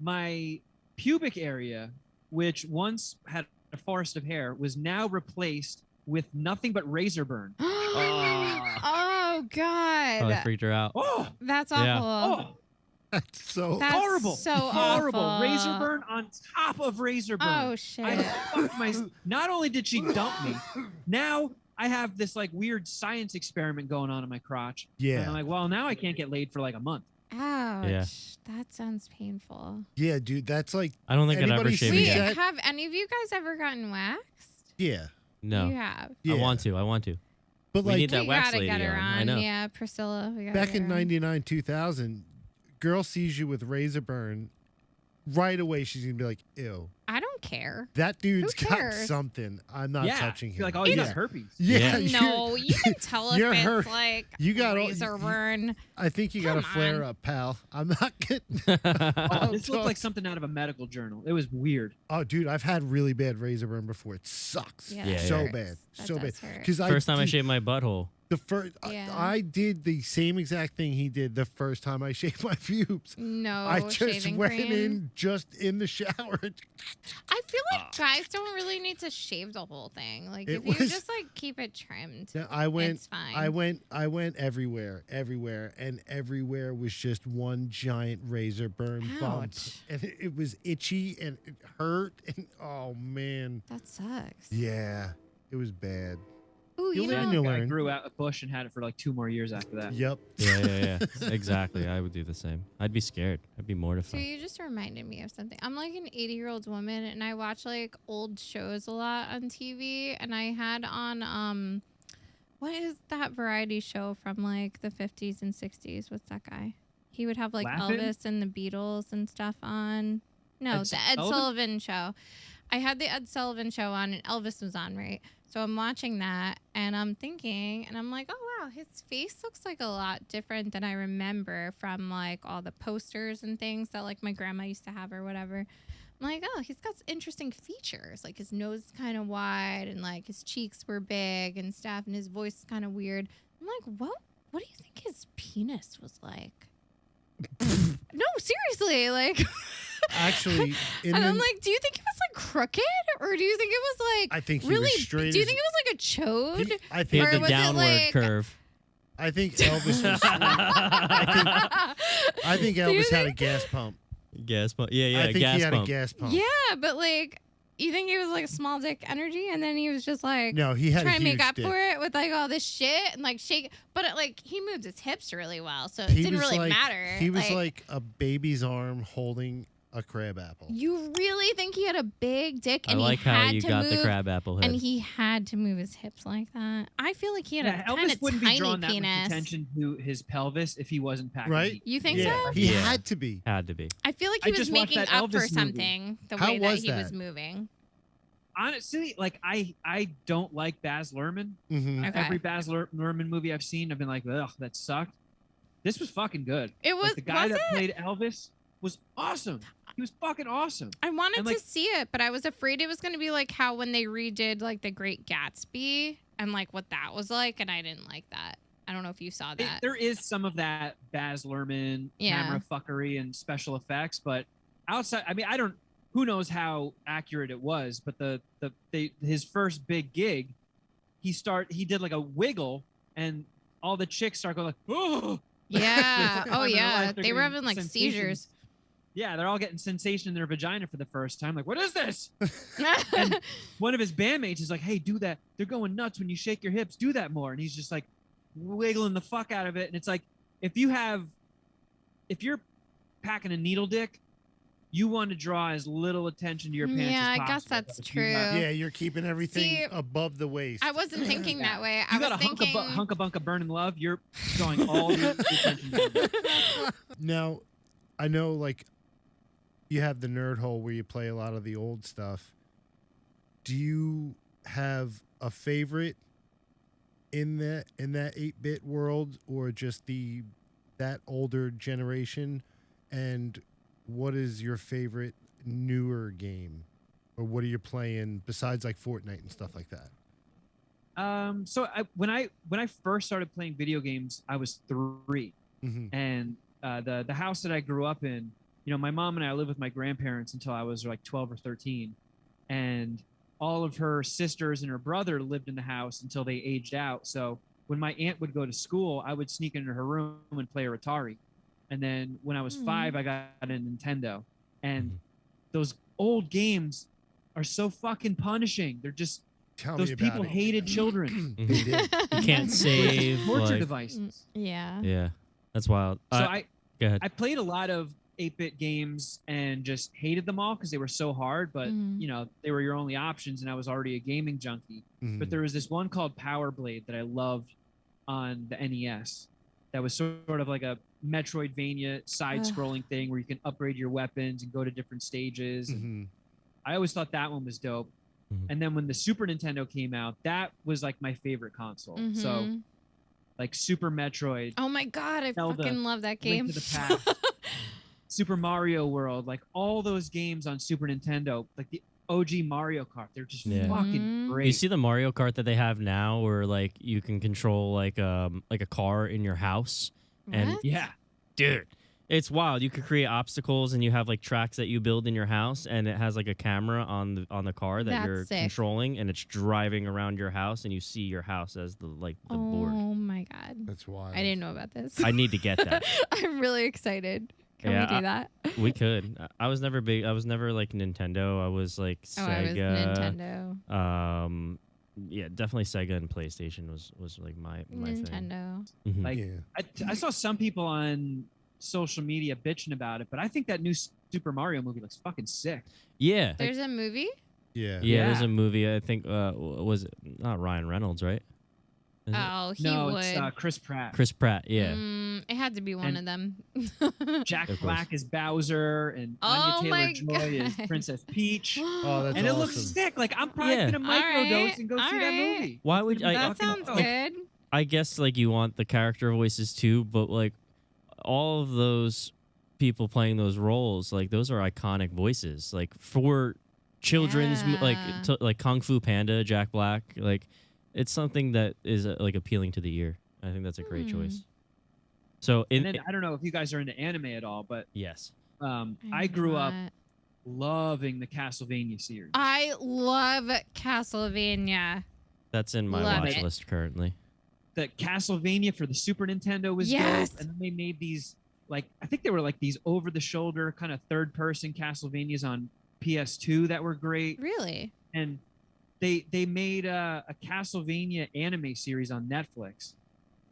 my pubic area, which once had a forest of hair, was now replaced with nothing but razor burn. Oh God. Probably freaked her out. Oh, That's Yeah. awful. oh, That's so That's horrible. so horrible. awful. Razor burn on top of razor burn. Oh shit. I fucked my. Not only did she dump me, now I have this like weird science experiment going on in my crotch. And yeah, I'm like, well, now I can't get laid for like a month. Ouch. That sounds painful. yeah, dude. That's like I don't think I'd ever Anybody shave see Wait, again. that? have any of you guys ever gotten waxed? yeah, No, You have. yeah. I want to. But We like need that we wax gotta lady get her on. on. I know. Yeah, Priscilla. We gotta back get in her on. '99, 2000, girl sees you with razor burn, right away she's gonna be like, ew. I don't care? That dude's got cares? something. I'm not Yeah. touching him. You're like, oh, you got Yeah. herpes. Yeah, No, you can tell if you're it's hurt. like You got all- razor you- burn. I think you got a Come flare on. up, pal. I'm not getting. Oh, this looked talk- like something out of a medical journal. It was weird. Oh, dude, I've had really bad razor burn before. It sucks. Yeah, Yeah, that so hurts. bad, That so bad. does hurt. Because First time I shaved my butthole. the first, Yeah. I did the same exact thing he did the first time I shaved my pubes. No, I just shaving went cream. in just in the shower. I feel like guys don't really need to shave the whole thing. Like It if you was- just like keep it trimmed, Yeah, I went. it's fine. I went everywhere, and everywhere was just one giant razor burn bump, Ouch. and it was itchy and it hurt, and oh man, That sucks. yeah, it was bad. Ooh, You'll you live know, and you'll I learn. grew out a bush and had it for like 2 more years after that. Yep. Yeah. Exactly. I would do the same. I'd be scared. I'd be so mortified. you just reminded me of something. I'm like an 80-year-old woman, and I watch like old shows a lot on TV. And I had on what is that variety show from like the 50s and 60s? What's that guy? He would have like Laugh-In? Elvis and the Beatles and stuff on. No, Ed the Ed Sullivan? Sullivan show. I had the Ed Sullivan show on, and Elvis was on, right? So I'm watching that, and I'm thinking, and I'm like, oh wow, his face looks like a lot different than I remember from like all the posters and things that like my grandma used to have or whatever. I'm like, oh, he's got interesting features. Like his nose is kind of wide, and like his cheeks were big and stuff, and his voice is kind of weird. I'm like, what do you think his penis was like? No, seriously, like. Actually, And I'm like, do you think it was like crooked, or do you think it was like I think he really? was straight. Do you as- think it was like a chode? I He think Or had the was it downward like- curve. I think Elvis was. I think Do you Elvis had a think? gas pump. Gas pump. Yeah. I think gas he had pump. a gas pump. Yeah, but like, you think it was like small dick energy, and then he was just like No, he had trying a to huge make up dick. for it with like all this shit and like shake. But it, like he moved his hips really well, so it He didn't was really like- matter. He was like a baby's arm holding a crab apple. You really think he had a big dick, I and like he how had you to got move, the crab apple head. and he had to move his hips like that? I feel like he had Yeah, a kind Elvis of wouldn't be tiny drawing that much penis. attention to his pelvis if he wasn't packing Right? heat. You think yeah, so? he Yeah. had to be. Had to be. I feel like I he was just watched making that up for Elvis movie. something the How way that was he was that? moving. Honestly, like I don't like Baz Luhrmann. Mm-hmm. Okay. Every Baz Luhrmann movie I've seen, I've been like, ugh, that sucked. This was fucking good. It was. Like, the guy was that it? played Elvis was awesome. He was fucking awesome. I wanted and, to like- see it, but I was afraid it was going to be like how when they redid like The Great Gatsby and like what that was like, and I didn't like that. I don't know if you saw that. There is some of that Baz Luhrmann Yeah. camera fuckery and special effects, but outside, I mean, I don't. Who knows how accurate it was? But his first big gig, he did like a wiggle, and all the chicks start going like, oh. Yeah. First Oh time in their yeah. life, they're They were getting having like sensations. seizures. Yeah, they're all getting sensation in their vagina for the first time. Like, what is this? And one of his bandmates is like, hey, do that. They're going nuts when you shake your hips. Do that more. And he's just like wiggling the fuck out of it. And it's like, if you're packing a needle dick, you want to draw as little attention to your pants Yeah, as I guess possible. that's But if you have- true. Yeah, you're keeping everything See, above the waist. I wasn't thinking that way. I You got was a thinking. hunk of bunka burning love, you're drawing all the attention to it. Now, I know like you have the nerd hole where you play a lot of the old stuff. Do you have a favorite in that 8-bit world, or just that older generation? And what is your favorite newer game, or what are you playing besides like Fortnite and stuff like that? So when I first started playing video games, I was 3, Mm-hmm. and the house that I grew up in, you know, my mom and I lived with my grandparents until I was like 12 or 13, and all of her sisters and her brother lived in the house until they aged out. So when my aunt would go to school, I would sneak into her room and play her Atari. And then when I was 5, I got a Nintendo. And those old games are so fucking punishing. They're just Tell those me about people it. hated children. They did. You can't save. Torture like- devices. Yeah. Yeah, that's wild. So Go ahead. I played a lot of 8-bit games and just hated them all because they were so hard, but Mhm. you know, they were your only options, and I was already a gaming junkie. Mhm. But there was this one called Power Blade that I loved on the NES that was sort of like a Metroidvania side-scrolling thing where you can upgrade your weapons and go to different stages. And Mhm. I always thought that one was dope. Mhm. And then when the Super Nintendo came out, that was like my favorite console. So Mhm. like Super Metroid, Oh my god, I Zelda, fucking love that Link game. to the Past, Super Mario World, like all those games on Super Nintendo, like the OG Mario Kart, they're just Yeah. fucking Mhm. great. You see the Mario Kart that they have now, where like you can control like a car in your house, and What? Yeah. dude, it's wild. You could create obstacles, and you have like tracks that you build in your house, and it has like a camera on the car that That's you're sick. controlling, and it's driving around your house, and you see your house as the board. Oh my god. That's wild. I didn't know about this. I need to get that. I'm really excited. Can Yeah, we do that? We could. I was never big. I was never like Nintendo. I was like Oh, I was Sega. Nintendo. Yeah, definitely Sega and PlayStation was like my thing. Nintendo. Mhm. Like Yeah. I saw some people on social media bitching about it, but I think that new Super Mario movie looks fucking sick. Yeah, There's a movie? Yeah. yeah. There's Yeah. a movie. I think was it not Ryan Reynolds, right? Is it? Oh, he No, would. it's Chris Pratt. Chris Pratt. Yeah. It had to be one And of them. Jack Of course. Black is Bowser, and Oh Anya my Taylor-Joy is God. Princess Peach. Oh, that's And it awesome. looks sick. Like I'm probably Yeah. gonna microdose Alright, and go see that alright. movie. Why would It'd be I? That fucking sounds dope. good. I guess like you want the character voices too, but like all of those people playing those roles, like those are iconic voices. Like for children's Yeah. like Kung Fu Panda, Jack Black, like it's something that is like appealing to the ear. I think that's a great Hmm. choice. So And then I don't know if you guys are into anime at all, but yes, I grew up not. loving the Castlevania series. I love Castlevania. that's in my Love watch it. list currently. The Castlevania for the Super Nintendo was Yes. dope, and then they made these like I think they were like these over-the-shoulder kind of third-person Castlevanias on PS2 that were great, Really? and they made a Castlevania anime series on Netflix,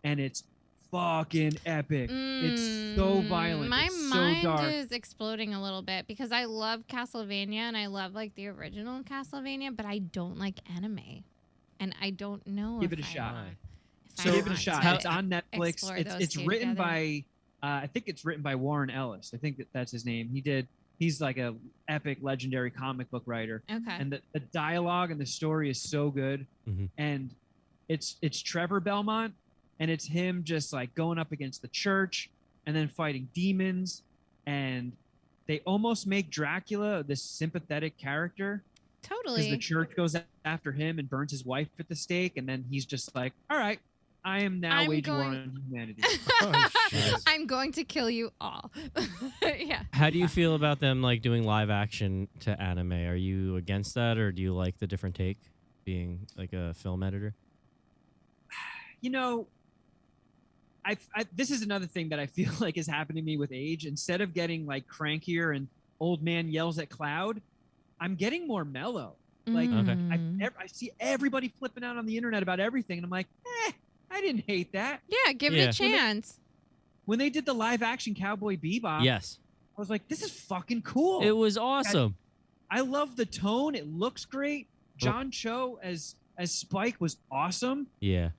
and it's fucking epic. It's so violent. My It's so mind dark. is exploding a little bit because I love Castlevania and I love like the original Castlevania, but I don't like anime, and I don't know. Give if it a I shot. want- if I So give it a want shot. to It's on Netflix. explore those It's two written together. by I think it's written by Warren Ellis. I think that's his name. He's like a epic legendary comic book writer. Okay. And the dialogue and the story is so good. Mhm. And it's Trevor Belmont, and it's him just like going up against the church and then fighting demons, and they almost make Dracula this sympathetic character because Totally. the church goes after him and burns his wife at the stake, and then he's just like, all right, I am now I'm waging war going- on humanity. Oh, shit. I'm going to kill you all. Yeah. How do you feel about them like doing live action to anime? Are you against that, or do you like the different take, being like a film editor? You know, this is another thing that I feel like is happening to me with age. Instead of getting like crankier and old man yells at cloud, I'm getting more mellow. Like, Okay. Mm. I see everybody flipping out on the internet about everything, and I'm like, I didn't hate that. Yeah, give Yeah. it a chance. When they did the live action Cowboy Bebop, Yes, I was like, this is fucking cool. it was awesome. I love the tone. It looks great. Oh. John Cho as Spike was awesome. Yeah.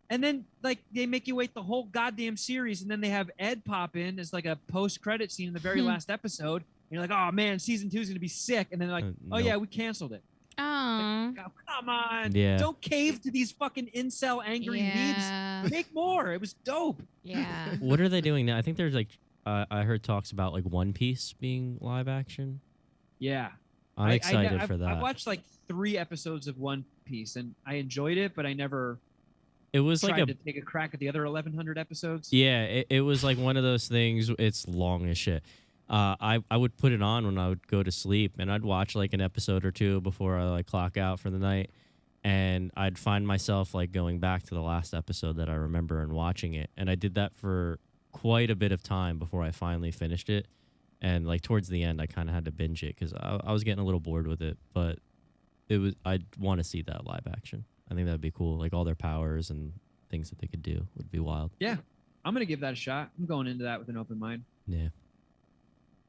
And then like they make you wait the whole goddamn series, and then they have Ed pop in as like a post-credit scene in the very last episode. And you're like, oh man, season 2 is gonna be sick. And then they're like, oh nope. yeah, we canceled it. Oh. Oh, come on. Yeah. Don't cave to these fucking incel angry Yeah. memes. Make more. It was dope. Yeah. What are they doing now? I think there's like I heard talks about like One Piece being live action. Yeah. I'm excited I for that. I watched like 3 episodes of One Piece, and I enjoyed it, but I never It was tried like to take a crack at the other 1,100 episodes. yeah, it was like one of those things. It's long as shit. I would put it on when I would go to sleep, and I'd watch like an episode or two before I like clock out for the night, and I'd find myself like going back to the last episode that I remember and watching it, and I did that for quite a bit of time before I finally finished it, and like towards the end I kind of had to binge it because I was getting a little bored with it, but I'd want to see that live action. I think that'd be cool, like all their powers and things that they could do would be wild. Yeah. I'm going to give that a shot. I'm going into that with an open mind. Yeah,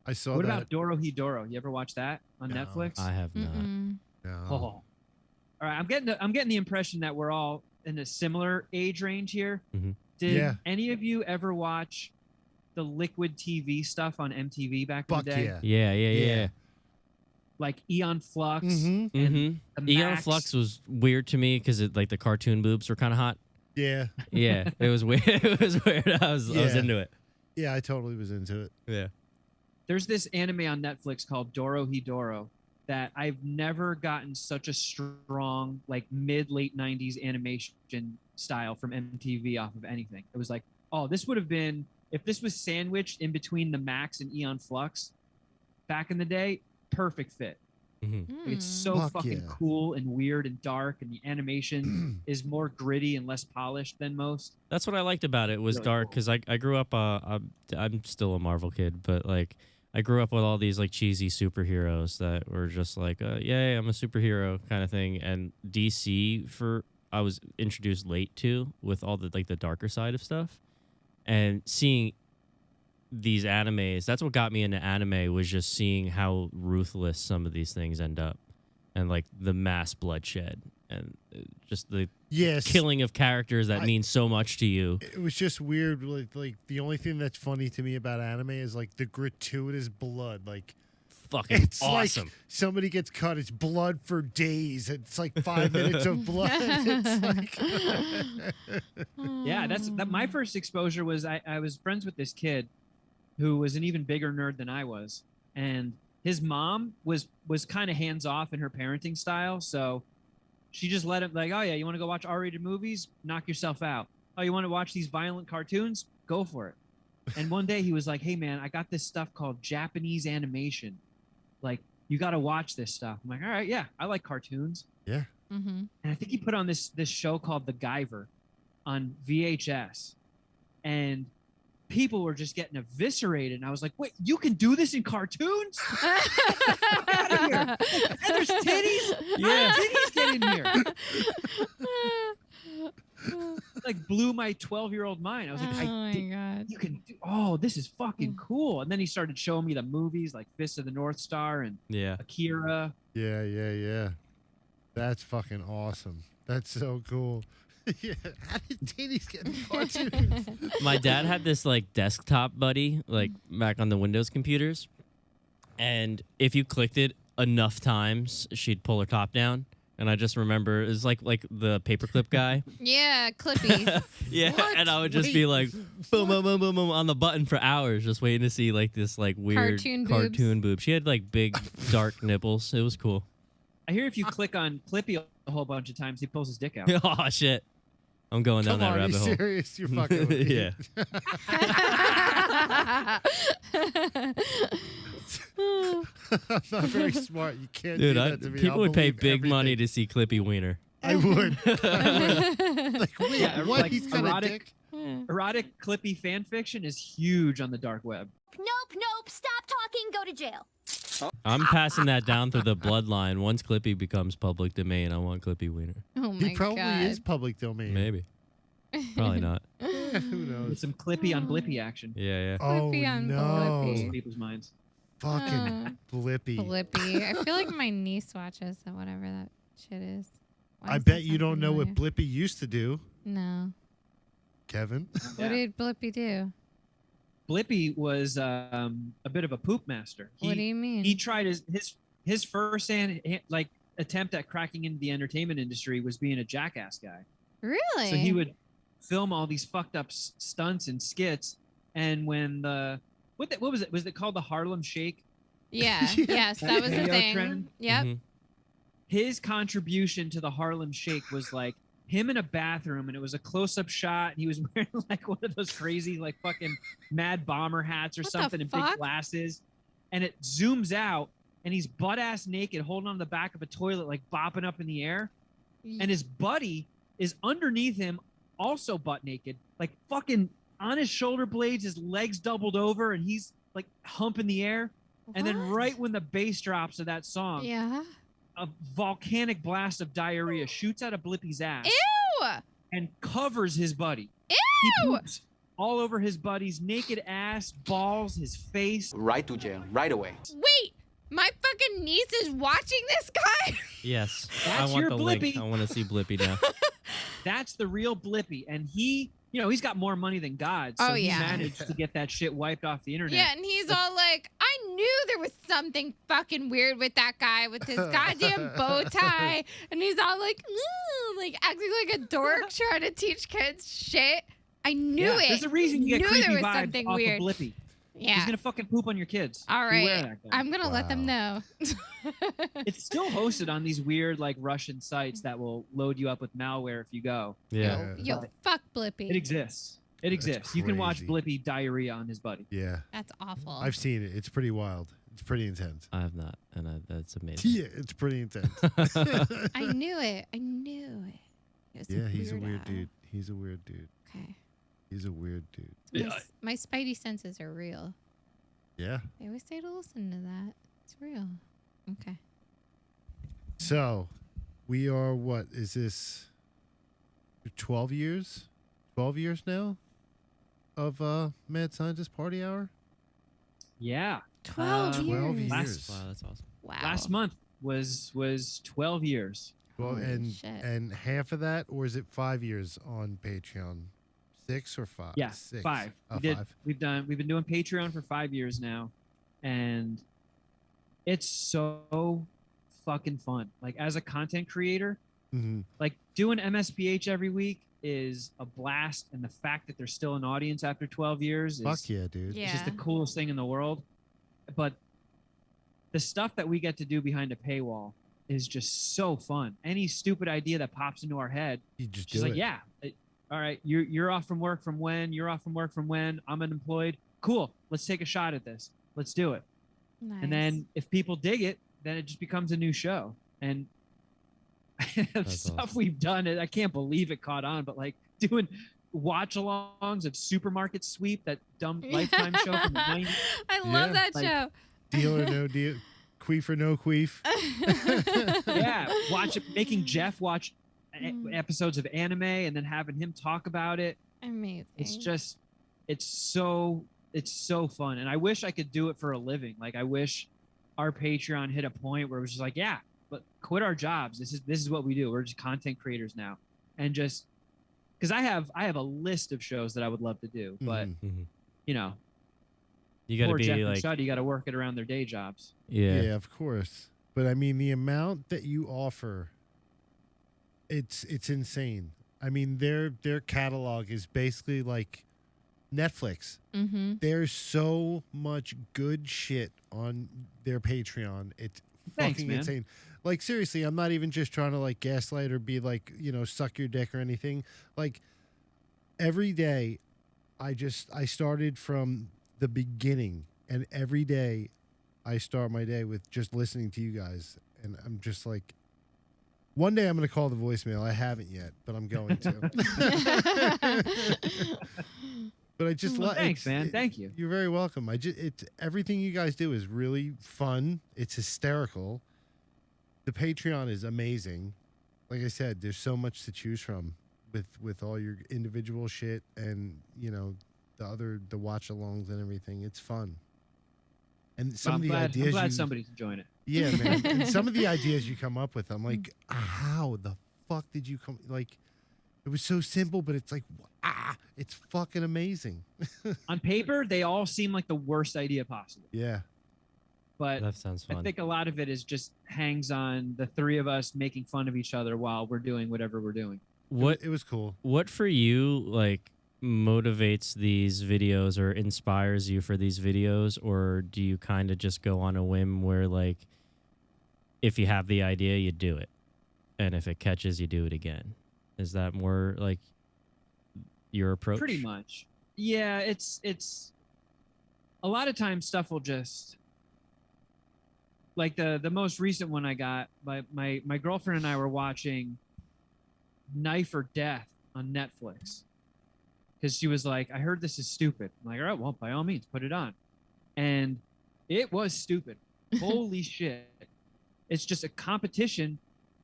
I saw What that. about Doro Hidoro? You ever watch that on No. Netflix? I have not. Mm-mm. No. Oh. All right, I'm getting the impression that we're all in a similar age range here. Mhm. Did Yeah. any of you ever watch the Liquid TV stuff on MTV back in Fuck the day? yeah. Yeah. Yeah. like Eon Flux. Mhm. And the Eon Max. Flux was weird to me because like the cartoon boobs were kind of hot. Yeah. Yeah, it was weird. It was weird. I was Yeah. into it. Yeah, I totally was into it. Yeah. There's this anime on Netflix called Doro Hidoro that I've never gotten such a strong like mid-late 90s animation style from MTV off of anything. It was like, oh, this would have been if this was sandwiched in between the Max and Eon Flux back in the day, perfect fit. Mhm. Like, it's so Fuck fucking yeah. cool and weird and dark, and the animation is more gritty and less polished than most. That's what I liked about it was Really dark cool. because I grew up. I'm still a Marvel kid, but like I grew up with all these like cheesy superheroes that were just like, yay, I'm a superhero kind of thing. And DC I was introduced late to with all the like the darker side of stuff, and seeing these animes. That's what got me into anime was just seeing how ruthless some of these things end up, and like the mass bloodshed and just the Yes. killing of characters that mean so much to you. It was just weird. Like the only thing that's funny to me about anime is like the gratuitous blood. Like Fucking it's awesome. like somebody gets cut. It's blood for days. It's like 5 minutes of blood. It's like Yeah, that my first exposure was I was friends with this kid who was an even bigger nerd than I was, and his mom was kind of hands off in her parenting style, so she just let him like, oh yeah, you want to go watch R-rated movies? Knock yourself out. Oh, you want to watch these violent cartoons? Go for it. And one day he was like, hey man, I got this stuff called Japanese animation. Like, you got to watch this stuff. I'm like, all right, yeah, I like cartoons. yeah. Mm-hmm. And I think he put on this show called The Guyver on VHS, and people were just getting eviscerated. And I was like, wait, you can do this in cartoons? Get out of here. And there's titties? Yeah. How did titties get in here? Like, blew my 12-year-old mind. I was like, Oh my god. you can do, oh, this is fucking cool. And then he started showing me the movies like Fist of the North Star and Yeah. Akira. Yeah. That's fucking awesome. That's so cool. Yeah. How did titties get in cartoons? My dad had this like desktop buddy, like back on the Windows computers. And if you clicked it enough times, she'd pull her top down. And I just remember it was like the paperclip guy. Yeah, Clippy. Yeah. What? And I would just be like boom, boom, boom, boom, boom on the button for hours, just waiting to see like this like weird Cartoon boob. She had like big dark nipples. It was cool. I hear if you click on Clippy a whole bunch of times, he pulls his dick out. Oh shit. I'm going down Come that on, rabbit you hole. serious? You're fucking with me. Yeah. I'm not very smart. You can't Dude, do that to me. people I'll would pay believe big money everything. to see Clippy Wiener. I would. Like, wait, Yeah, what? like He's got erotic- a dick? Erotic Clippy fan fiction is huge on the dark web. Nope. Stop talking. Go to jail. I'm passing that down through the bloodline. Once Clippy becomes public domain, I want Clippy Wiener. Oh my He probably god. is public domain. Maybe. Probably not. Yeah, who With knows? some Clippy on Blippy action. Yeah. Oh Clippy on no! Blippy. People's minds. Fucking Blippy. Blippy. I feel like my niece watches whatever that shit is. Why I does bet that you sound don't know what familiar? Blippy used to do, No. Kevin. What did Blippy do? Blippy was a bit of a poop master. What do you mean? He tried his first like attempt at cracking into the entertainment industry was being a jackass guy. Really? So he would film all these fucked up stunts and skits. And when what was it? Was it called the Harlem Shake? Yeah. Yeah. Yes, that was the Video thing. trend? Yep. Mhm. His contribution to the Harlem Shake was like him in a bathroom, and it was a close-up shot. And he was wearing like one of those crazy like fucking Mad Bomber hats or What the something and big fuck? glasses. And it zooms out, and he's butt-ass naked, holding on the back of a toilet, like bopping up in the air. And his buddy is underneath him, also butt naked, like fucking on his shoulder blades, his legs doubled over, and he's like humping the air. And then What? right when the bass drops of that song, Yeah. a volcanic blast of diarrhea shoots out of Blippy's ass Ew. and covers his buddy. He Ew. poops all over his buddy's naked ass, balls, his face. Right to jail, right away. Wait. My fucking niece is watching this guy. Yes. I That's want your the link. Blippy. I want to see Blippy now. That's the real Blippy. And he you know, he's got more money than God, so Oh, he yeah. managed to get that shit wiped off the internet. Yeah, and he's all like, I knew there was something fucking weird with that guy with his goddamn bow tie. And he's all like, "Ooh," like acting like a dork trying to teach kids shit. I knew it. There's a reason you get Knew creepy there was vibes something off weird. of Blippy. Yeah. He's gonna fucking poop on your kids. All Beware right. that guy. I'm going to let them know. It's still hosted on these weird like Russian sites that will load you up with malware if you go. Yeah. Yo, fuck Blippy. It exists. It exists. You can watch crazy. Blippy diarrhea on his buddy. Yeah. That's awful. I've seen it. It's pretty wild. It's pretty intense. I have not, and that's amazing. Yeah, it's pretty intense. I knew it. I knew it. He was Yeah, he's a weird weirdo. dude. He's a weird dude. Okay. He's a weird dude. So my spidey senses are real. Yeah. I always say to listen to that. It's real. Okay. So, we are what is this? 12 years? 12 years now of Mad Scientist Party Hour? Yeah. 12 years. 12 years. Wow, that's awesome. Wow. Last month was 12 years. Well, Holy shit. and half of that, or is it 5 years on Patreon? 6 or 5? Yeah, 6. 5. Oh, We 5. We've been doing Patreon for 5 years now, and it's so fucking fun. Like as a content creator, Mm-hmm. like doing MSPH every week is a blast, and the fact that there's still an audience after 12 years Fuck is yeah, dude. Yeah. it's just the coolest thing in the world. But the stuff that we get to do behind a paywall is just so fun. Any stupid idea that pops into our head, You just she's do like, it. yeah, all right, you're off from work from when? You're off from work from when? I'm unemployed. Cool. Let's take a shot at this. Let's do it. Nice. And then if people dig it, then it just becomes a new show. And the That's stuff awesome. we've done, I can't believe it caught on, but like doing watch-alongs of Supermarket Sweep, that dumb Lifetime show from the 90s. I love Yeah. that Like- show. Deal or no deal. Queef or no queef. Yeah, making Jeff watch Mm. episodes of anime and then having him talk about it. Amazing. It's so fun, and I wish I could do it for a living. Like I wish our Patreon hit a point where it was just like, yeah, but quit our jobs. This is what we do. We're just content creators now, and just because I have a list of shows that I would love to do, but Mhm. Mhm. you know, You got to poor Jeff be and like, Shud, you got to work it around their day jobs. yeah. Yeah, of course. But I mean, the amount that you offer, it's insane. I mean, their catalog is basically like Netflix. Mm-hmm. There's so much good shit on their Patreon. It's Thanks, fucking man. insane. Like seriously, I'm not even just trying to like gaslight or be like, suck your dick or anything. Like every day I started from the beginning, and every day I start my day with just listening to you guys, and I'm just like, one day I'm going to call the voicemail. I haven't yet, but I'm going to. But I just love. Thanks, man. Thank you. You're very welcome. It's everything you guys do is really fun. It's hysterical. The Patreon is amazing. Like I said, there's so much to choose from with all your individual shit and the watch alongs and everything. It's fun. And some I'm of the glad, ideas I'm glad you, somebody's enjoying it. yeah, man. And some of the ideas you come up with, I'm like, how the fuck did you come? Like, it was so simple, but it's like, it's fucking amazing. On paper, they all seem like the worst idea possible. Yeah. But That sounds I fun. think a lot of it is just hangs on the three of us making fun of each other while we're doing whatever we're doing. What It was cool. What for you like motivates these videos or inspires you for these videos, or do you kind of just go on a whim where like if you have the idea you do it, and if it catches you do it again? Is that more like your approach? Pretty much. Yeah, it's a lot of times stuff will just like the most recent one I got, my girlfriend and I were watching Knife or Death on Netflix. Because she was like, I heard this is stupid. I'm like, all right, well, by all means, put it on. And it was stupid. Holy shit. It's just a competition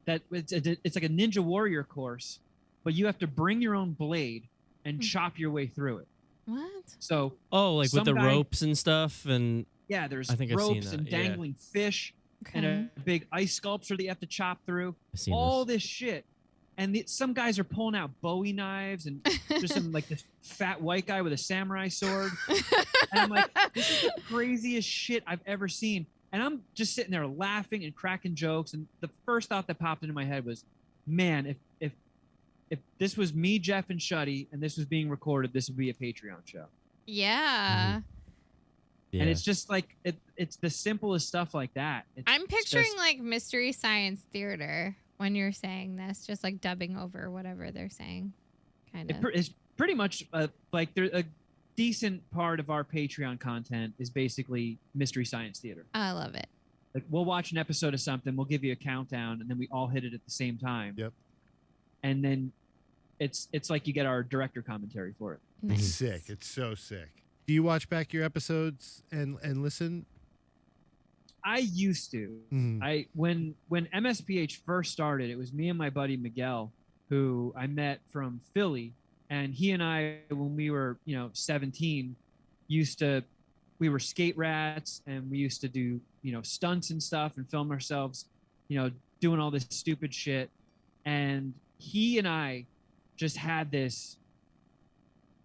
that it's like a Ninja Warrior course, but you have to bring your own blade and chop your way through it. What? So Oh, like with Some the guy- ropes and stuff, and yeah, there's I think I've seen ropes that, and yeah. dangling fish Okay. and a big ice sculpture that you have to chop through. I've seen All this. this shit. and some guys are pulling out Bowie knives, and there's some like this fat white guy with a samurai sword, and I'm like, this is the craziest shit I've ever seen. And I'm just sitting there laughing and cracking jokes, and the first thought that popped into my head was, man, if this was me, Jeff, and Shuddy, and this was being recorded, this would be a Patreon show. Yeah. Yeah. And it's just like it's the simplest stuff like that. I'm picturing just- like Mystery Science Theater when you're saying this, just like dubbing over whatever they're saying. Kind of. it's pretty much like there's a decent part of our Patreon content is basically Mystery Science Theater. I love it. Like we'll watch an episode of something, we'll give you a countdown, and then we all hit it at the same time. Yep. And then it's like you get our director commentary for it. It's Nice. sick. It's so sick. Do you watch back your episodes and listen? I used to. Mhm. When MSPH first started, it was me and my buddy Miguel, who I met from Philly, and he and I, when we were 17, we were skate rats, and we used to do stunts and stuff and film ourselves, doing all this stupid shit. And he and I just had this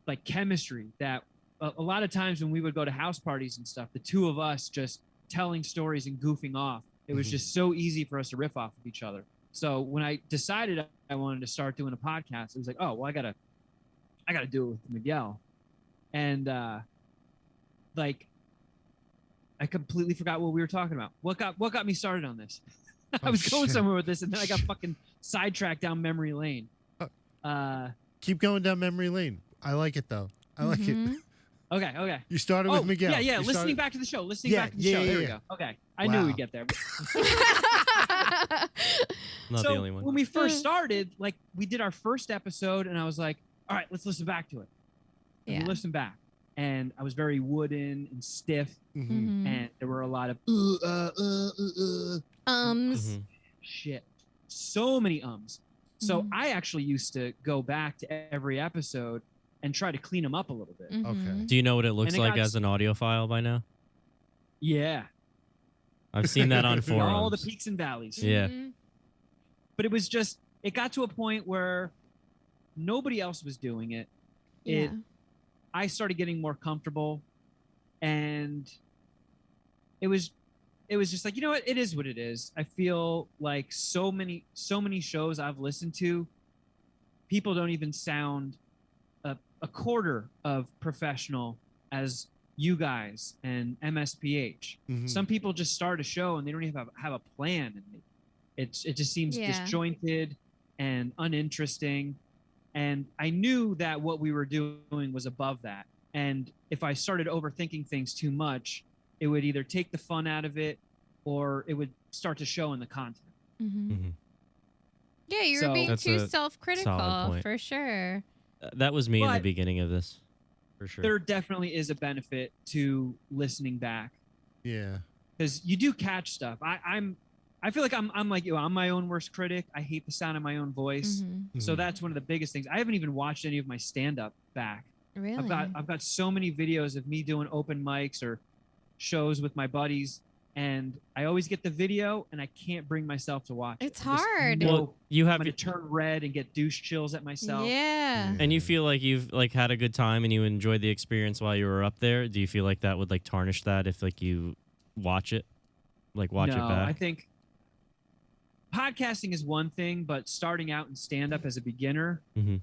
like chemistry that a lot of times when we would go to house parties and stuff, the two of us just telling stories and goofing off, it was Mhm. just so easy for us to riff off of each other. So when I decided I wanted to start doing a podcast, it was like, oh, well, I gotta do it with Miguel. And like I completely forgot what we were talking about. What got me started on this? I Oh, was going shit. somewhere with this, and then I got fucking sidetracked down memory lane. Keep going down memory lane. I like it though. I like it. Mhm. Okay. You started with Miguel. Yeah. You Listening started- back to the show. There Yeah, we yeah. go. Okay. I knew Wow. we'd get there. Not So the only one. when we first started, like we did our first episode, and I was like, all right, let's listen back to it. And Yeah. we listened back, and I was very wooden and stiff, Mhm. Mhm. and there were a lot of Mhm. shit, so many ums. So Mhm. I actually used to go back to every episode and try to clean them up a little bit. Mhm. Okay. Do you know what it looks And it like got as an audio file by now? Yeah, I've seen that on all the forums. peaks and valleys. Yeah. Mhm. But it got to a point where nobody else was doing it. Yeah. I started getting more comfortable, and it was just like, you know what, it is what it is. I feel like so many shows I've listened to, people don't even sound a quarter of professional as you guys and MSPH. Mhm. Some people just start a show and they don't even have a plan, and it just seems Yeah. disjointed and uninteresting. And I knew that what we were doing was above that. And if I started overthinking things too much, it would either take the fun out of it, or it would start to show in the content. Mhm. Mhm. Yeah, you were So- being That's too a self-critical solid point. for sure. That was me in the But- beginning of this, for sure. There definitely is a benefit to listening back, Yeah. because you do catch stuff. I feel like I'm like you. I'm my own worst critic. I hate the sound of my own voice. Mhm. So Mhm. that's one of the biggest things. I haven't even watched any of my stand-up back. Really? I've got so many videos of me doing open mics or shows with my buddies, and I always get the video and I can't bring myself to watch it. It's I just hard. know Well, you I'm have, gonna turn red and get douche chills at myself. Yeah. and you feel like you've like had a good time and you enjoyed the experience while you were up there. Do you feel like that would like tarnish that if like you watch it, like watch it No, back? I think podcasting is one thing, but starting out in stand-up as a beginner, Mhm.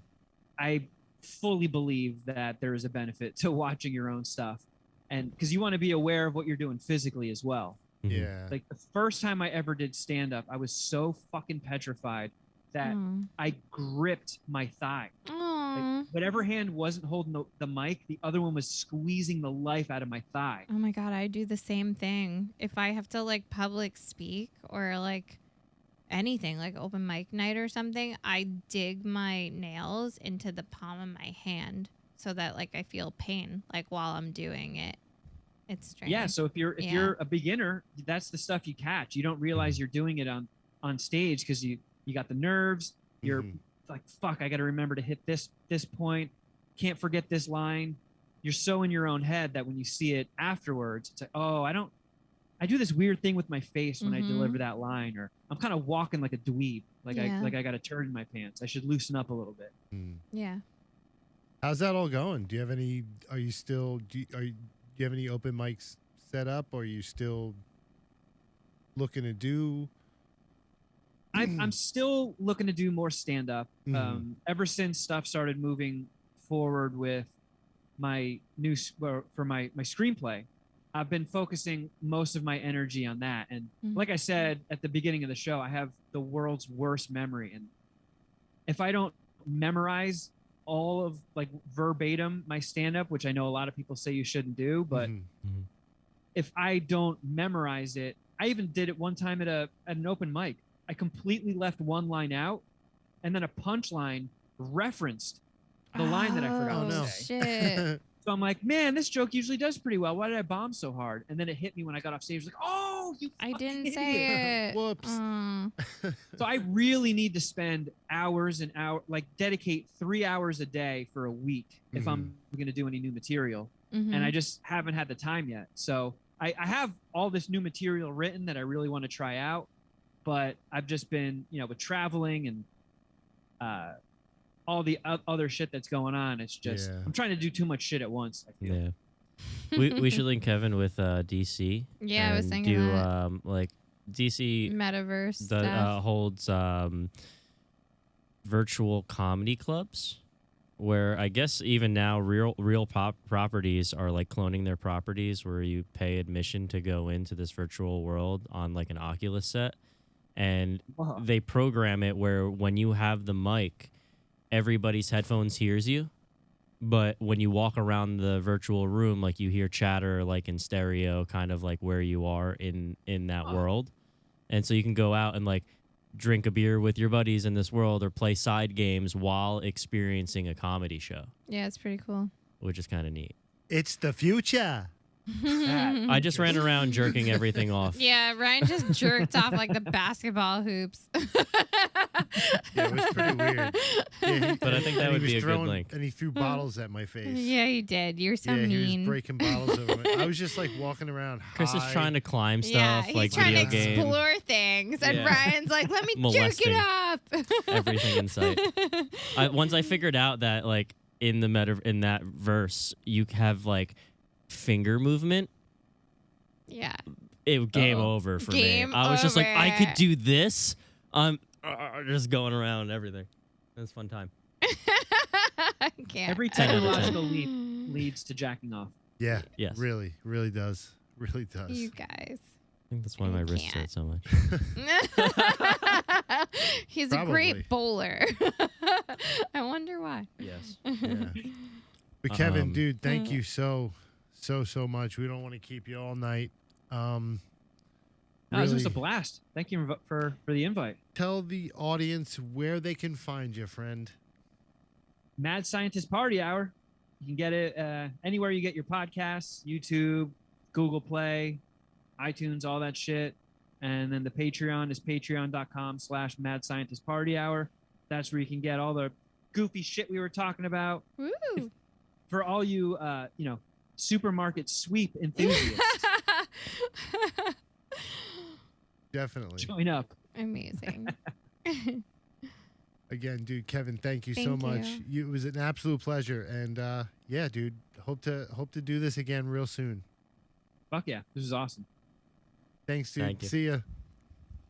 I fully believe that there is a benefit to watching your own stuff, and because you want to be aware of what you're doing physically as well. Mhm. Yeah. Like the first time I ever did stand-up, I was so fucking petrified that Mm. I gripped my thigh. Aw. Like, whatever hand wasn't holding the mic, the other one was squeezing the life out of my thigh. Oh my god, I do the same thing. If I have to like public speak or like anything, like open mic night or something, I dig my nails into the palm of my hand so that like I feel pain like while I'm doing it. It's strange. Yeah, so if you're Yeah. a beginner, that's the stuff you catch. You don't realize you're doing it on stage because you got the nerves. You're Mhm. like, fuck, I got to remember to hit this point. Can't forget this line. You're so in your own head that when you see it afterwards, it's like, oh, I don't I do this weird thing with my face when I deliver that line, or I'm kind of walking like a dweeb, like Yeah. I got a turd in my pants. I should loosen up a little bit. Yeah. How's that all going? Do you have any? Are you still? Do you have any open mics set up? Or are you still looking to do? I'm still looking to do more stand up. Ever since stuff started moving forward with my for my screenplay, I've been focusing most of my energy on that. And like I said at the beginning of the show, I have the world's worst memory, and if I don't memorize all of like verbatim my stand up, which I know a lot of people say you shouldn't do, but if I don't memorize it, I even did it one time at an open mic. I completely left one line out, and then a punchline referenced the line that I forgot to say. Shit. So I'm like, man, this joke usually does pretty well. Why did I bomb so hard? And then it hit me when I got off stage. Like, oh, you I fucking didn't idiot. say it. Whoops. So I really need to spend hours and hours, like dedicate 3 hours a day for a week if I'm going to do any new material. And I just haven't had the time yet. So I have all this new material written that I really want to try out, but I've just been, with traveling and all the other shit that's going on. It's just, I'm trying to do too much shit at once. I feel. Yeah. we should link Kevin with DC. Yeah, I was and thinking do that. like DC Metaverse stuff. holds virtual comedy clubs, where I guess even now real properties are like cloning their properties, where you pay admission to go into this virtual world on like an Oculus set, and they program it where when you have the mic, everybody's headphones hears you, but when you walk around the virtual room, like you hear chatter like in stereo, kind of like where you are in that world. And so you can go out and like drink a beer with your buddies in this world or play side games while experiencing a comedy show, Yeah, it's pretty cool. which is kind of neat. It's the future. I just ran around jerking everything off. Yeah, Ryan just jerked off like the basketball hoops. Yeah, it was pretty weird. Yeah, But I think that and would he be was a good throwing- link. And he threw bottles at my face. Yeah, you did. You're so yeah, he was mean. breaking bottles over my. I was just like walking around. Chris is high. trying to climb stuff, Yeah, he's like trying video to games, explore things, and Yeah. Ryan's like, "Let me jerk Molesting. it up." everything in sight. Once I figured out that like in that verse you have like finger movement, Yeah. it game over for Game me. I was just like, I over. could do this. Just going around and everything. It was a fun time. I can't. Every 10 out of 10. technological leap leads to jacking off. Yeah. Yes. Really, really does. Really does. You guys. I think that's why my wrists can't. hurt so much. He's a Probably. great bowler. I wonder why. Yes. Yeah. But Kevin, dude, Mm. thank you so much. We don't want to keep you all night. No, this was Really a blast. Thank you for the invite. tell the audience where they can find you, friend. Mad Scientist Party Hour. You can get it anywhere you get your podcasts, YouTube, Google Play, iTunes, all that shit. And then the Patreon is patreon.com/Mad Scientist Party Hour. That's where you can get all the goofy shit we were talking about. Woo. For all you, supermarket sweep enthusiasts, Definitely. join up. Amazing. Again, dude, Kevin, thank you so Thank much. you. It was an absolute pleasure. And yeah, dude, hope to do this again real soon. Fuck yeah. This is awesome. Thanks, dude. Thank you. See ya.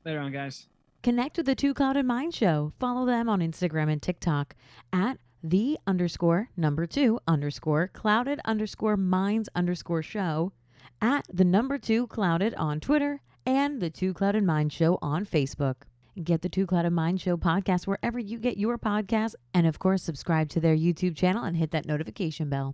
Later on, guys. Connect with the Two Clouded Mind Show. Follow them on Instagram and TikTok at @the__clouded_minds_show, at @2 clouded on Twitter, and the Two Clouded Mind Show on Facebook. Get the Two Clouded Mind Show podcast wherever you get your podcasts, and of course, subscribe to their YouTube channel and hit that notification bell.